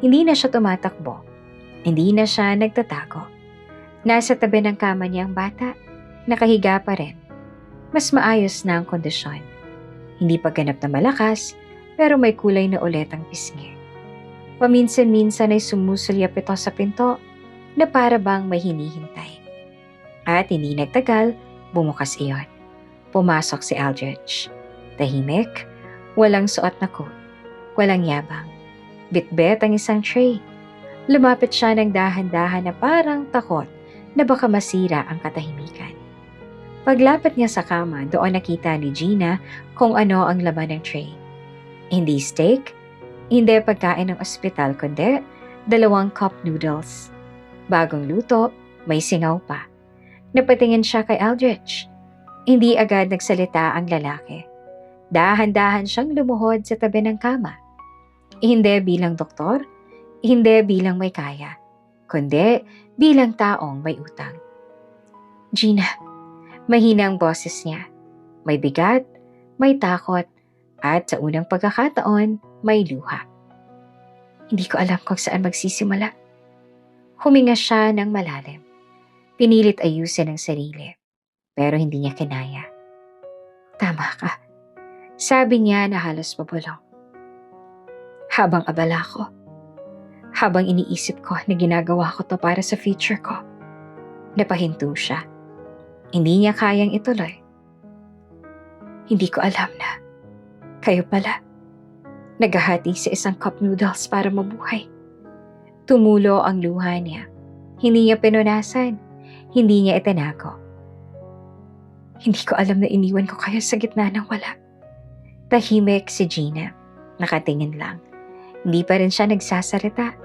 Hindi na siya tumatakbo. Hindi na siya nagtatago. Nasa tabi ng kama niya ang bata, nakahiga pa rin. Mas maayos na ang kondisyon. Hindi pa ganap na malakas, pero may kulay na ulit ang pisngi. Paminsan-minsan ay sumusulyap ito sa pinto na para bang may hinihintay. At hindi nagtagal, bumukas iyon. Pumasok si Aldrich. Tahimik, walang suot na coat, walang yabang. Bitbit ang isang tray. Lumapit siya ng dahan-dahan na parang takot na baka masira ang katahimikan. Paglapit niya sa kama, doon nakita ni Gina kung ano ang laman ng tray. Hindi steak, hindi pagkain ng ospital, kundi 2 cup noodles. Bagong luto, may singaw pa. Napatingin siya kay Aldrich. Hindi agad nagsalita ang lalaki. Dahan-dahan siyang lumuhod sa tabi ng kama. Hindi bilang doktor, hindi bilang may kaya, kundi bilang taong may utang. Gina, mahina ang boses niya. May bigat, may takot, at sa unang pagkakataon, may luha. Hindi ko alam kung saan magsisimula. Huminga siya ng malalim. Pinilit ayusin ang sarili, pero hindi niya kinaya. Tama ka, sabi niya na halos pabulong. Habang abala ko, habang iniisip ko na ginagawa ko to para sa future ko, napahinto siya. Hindi niya kayang ituloy. Hindi ko alam na kayo pala naghahati sa isang cup noodles para mabuhay. Tumulo ang luha niya. Hindi niya pinunasan. Hindi niya itinago. Hindi ko alam na iniwan ko kayo sa gitna ng wala. Tahimik si Gina. Nakatingin lang. Hindi pa rin siya nagsasalita.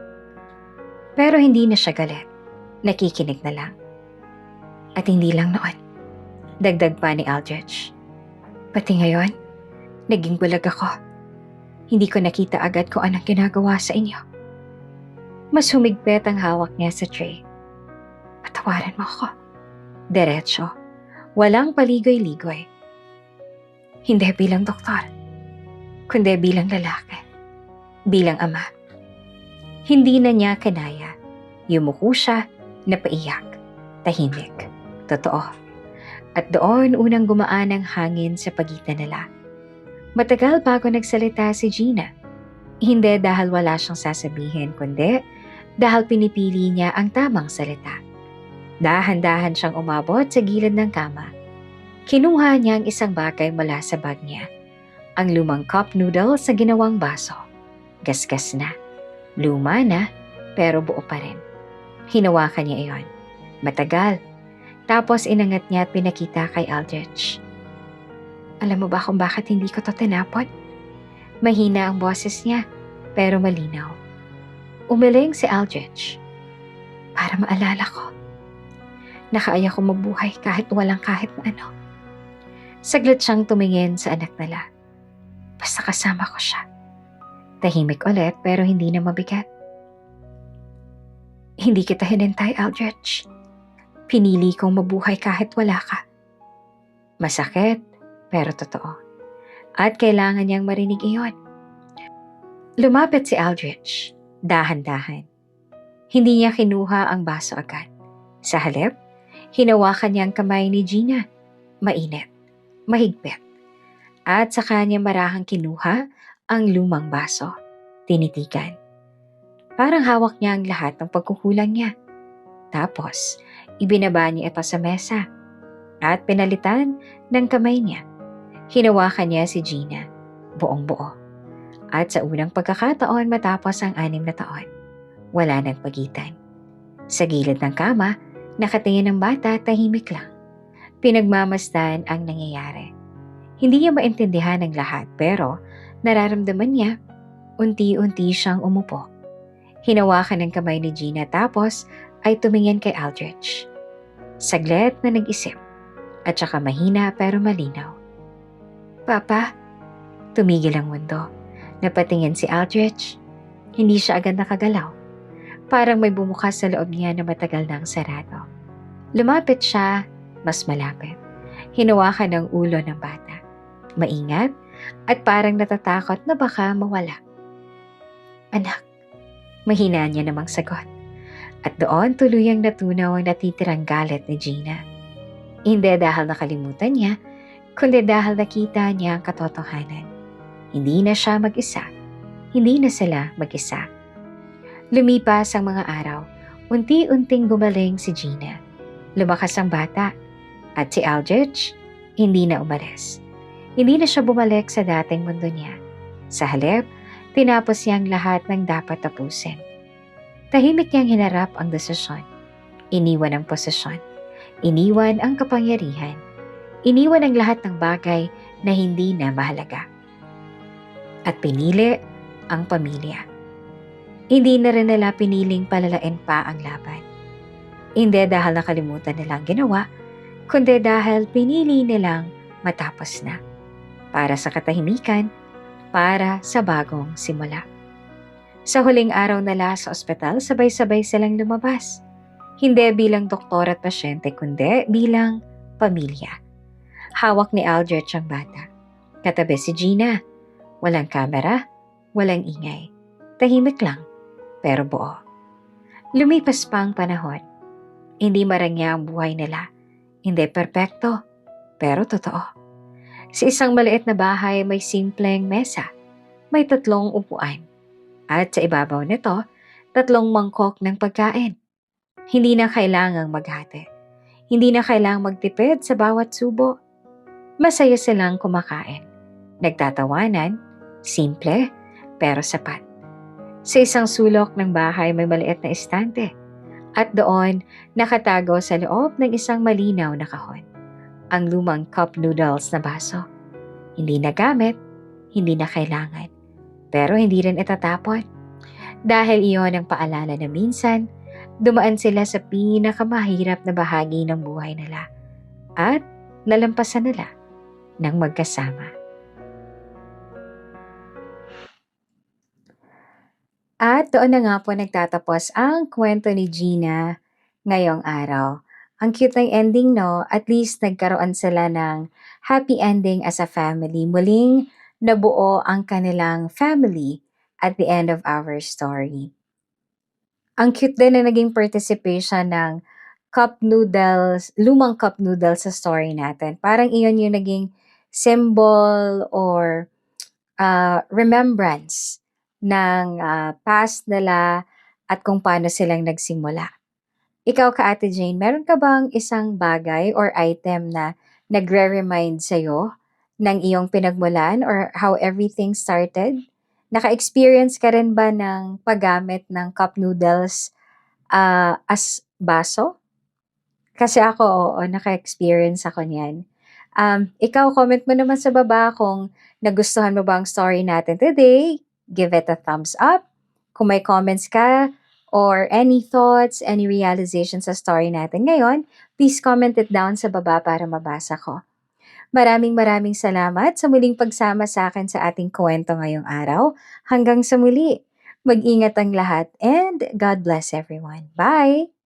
Pero hindi na siya galit. Nakikinig na lang. At hindi lang noon. Dagdag pa ni Aldrich. Pati ngayon, naging bulag ako. Hindi ko nakita agad kung anong ginagawa sa inyo. Mas humigpit ang hawak niya sa tray. Patawarin mo ako. Diretso. Walang paligoy-ligoy. Hindi bilang doktor, kundi bilang lalaki. Bilang ama. Hindi na niya kanaya. Yumuko siya, napaiyak. Tahimik. Totoo. At doon unang gumaan ang hangin sa pagitan nila. Matagal bago nagsalita si Gina. Hindi dahil wala siyang sasabihin, kundi dahil pinipili niya ang tamang salita. Dahan-dahan siyang umabot sa gilid ng kama. Kinuha niya ang isang bagay mula sa bag niya. Ang lumang cup noodles sa ginawang baso. Gasgas na. Luma na, pero buo pa rin. Hinawakan niya iyon. Matagal. Tapos inangat niya at pinakita kay Aldrich. Alam mo ba kung bakit hindi ko to tinapon? Mahina ang boses niya, pero malinaw. Umiling si Aldrich. Para maalala ko. Nakaaya ko mabuhay kahit walang kahit na ano. Saglit siyang tumingin sa anak nila. Basta kasama ko siya. Tahimik ulit pero hindi na mabigat. Hindi kita hinintay, Aldrich. Pinili kong mabuhay kahit wala ka. Masakit, pero totoo. At kailangan niyang marinig iyon. Lumapit si Aldrich, dahan-dahan. Hindi niya kinuha ang baso agad. Sa halip, hinawakan niya ang kamay ni Gina. Mainit, mahigpit. At sa kanya marahang kinuha ang lumang baso. Tinitigan. Parang hawak niya ang lahat ng pagkukulang niya. Tapos, ibinaba niya ito sa mesa. At pinalitan ng kamay niya. Hinawakan niya si Gina, buong buo. At sa unang pagkakataon matapos ang 6 na taon, wala nang pagitan. Sa gilid ng kama, nakatingin ang bata, tahimik lang. Pinagmamasdan ang nangyayari. Hindi niya maintindihan ang lahat pero nararamdaman niya, unti-unti siyang umupo. Hinawakan ng kamay ni Gina tapos ay tumingin kay Aldrich. Saglit na nag-isip at saka mahina pero malinaw. Papa, tumigil ang mundo. Napatingin si Aldrich. Hindi siya agad nakagalaw. Parang may bumukas sa loob niya na matagal nang sarado. Lumapit siya, mas malapit. Hinawakan ang ulo ng bata. Maingat at parang natatakot na baka mawala. Anak, mahina niya namang sagot. At doon tuluyang natunaw ang natitirang galit ni Gina. Hindi dahil nakalimutan niya, kundi dahil nakita niya ang katotohanan. Hindi na siya mag-isa. Hindi na sila mag-isa. Lumipas ang mga araw, unti-unting gumaling si Gina. Lumakas ang bata. At si Aldrich, hindi na umalis. Hindi na siya bumalik sa dating mundo niya. Sa halip, tinapos niya ang lahat ng dapat tapusin. Tahimik niyang hinarap ang desisyon. Iniwan ang posisyon. Iniwan ang kapangyarihan. Iniwan ang lahat ng bagay na hindi na mahalaga. At pinili ang pamilya. Hindi na rin nila piniling palalain pa ang laban. Hindi dahil nakalimutan nilang ginawa, kundi dahil pinili nilang matapos na. Para sa katahimikan, para sa bagong simula. Sa huling araw nila sa ospital, sabay-sabay silang lumabas. Hindi bilang doktor at pasyente, kundi bilang pamilya. Hawak ni Aldrich ang bata. Katabi si Gina. Walang kamera, walang ingay. Tahimik lang, pero buo. Lumipas pa ang panahon. Hindi marangya ang buhay nila. Hindi perpekto, pero totoo. Sa isang maliit na bahay may simpleng mesa. May 3 upuan. At sa ibabaw nito, 3 mangkok ng pagkain. Hindi na kailangang maghati. Hindi na kailangang magtipid sa bawat subo. Masaya silang kumakain. Nagtatawanan, simple, pero sapat. Sa isang sulok ng bahay may maliit na estante. At doon, nakatago sa loob ng isang malinaw na kahon. Ang lumang cup noodles na baso. Hindi nagamit, hindi na kailangan. Pero hindi rin itatapon. Dahil iyon ang paalala na minsan, dumaan sila sa pinakamahirap na bahagi ng buhay nila at nalampasan nila ng magkasama. At doon na nga po nagtatapos ang kwento ni Gina ngayong araw. Ang cute ng ending, no? At least nagkaroon sila ng happy ending as a family. Muling nabuo ang kanilang family at the end of our story. Ang cute din na naging participation ng cup noodles, lumang cup noodles sa story natin. Parang iyon yung naging symbol or remembrance ng past nila at kung paano silang nagsimula. Ikaw ka, Ate Jane, meron ka bang isang bagay or item na nagre-remind sa'yo ng iyong pinagmulan or how everything started? Naka-experience ka rin ba ng paggamit ng cup noodles as baso? Kasi ako, oo, naka-experience ako niyan. Ikaw, comment mo naman sa baba kung nagustuhan mo ba ang story natin today. Give it a thumbs up. Kung may comments ka or any thoughts, any realizations sa story natin ngayon, please comment it down sa baba para mabasa ko. Maraming maraming salamat sa muling pagsama sa akin sa ating kwento ngayong araw. Hanggang sa muli, mag-ingat ang lahat and God bless everyone. Bye!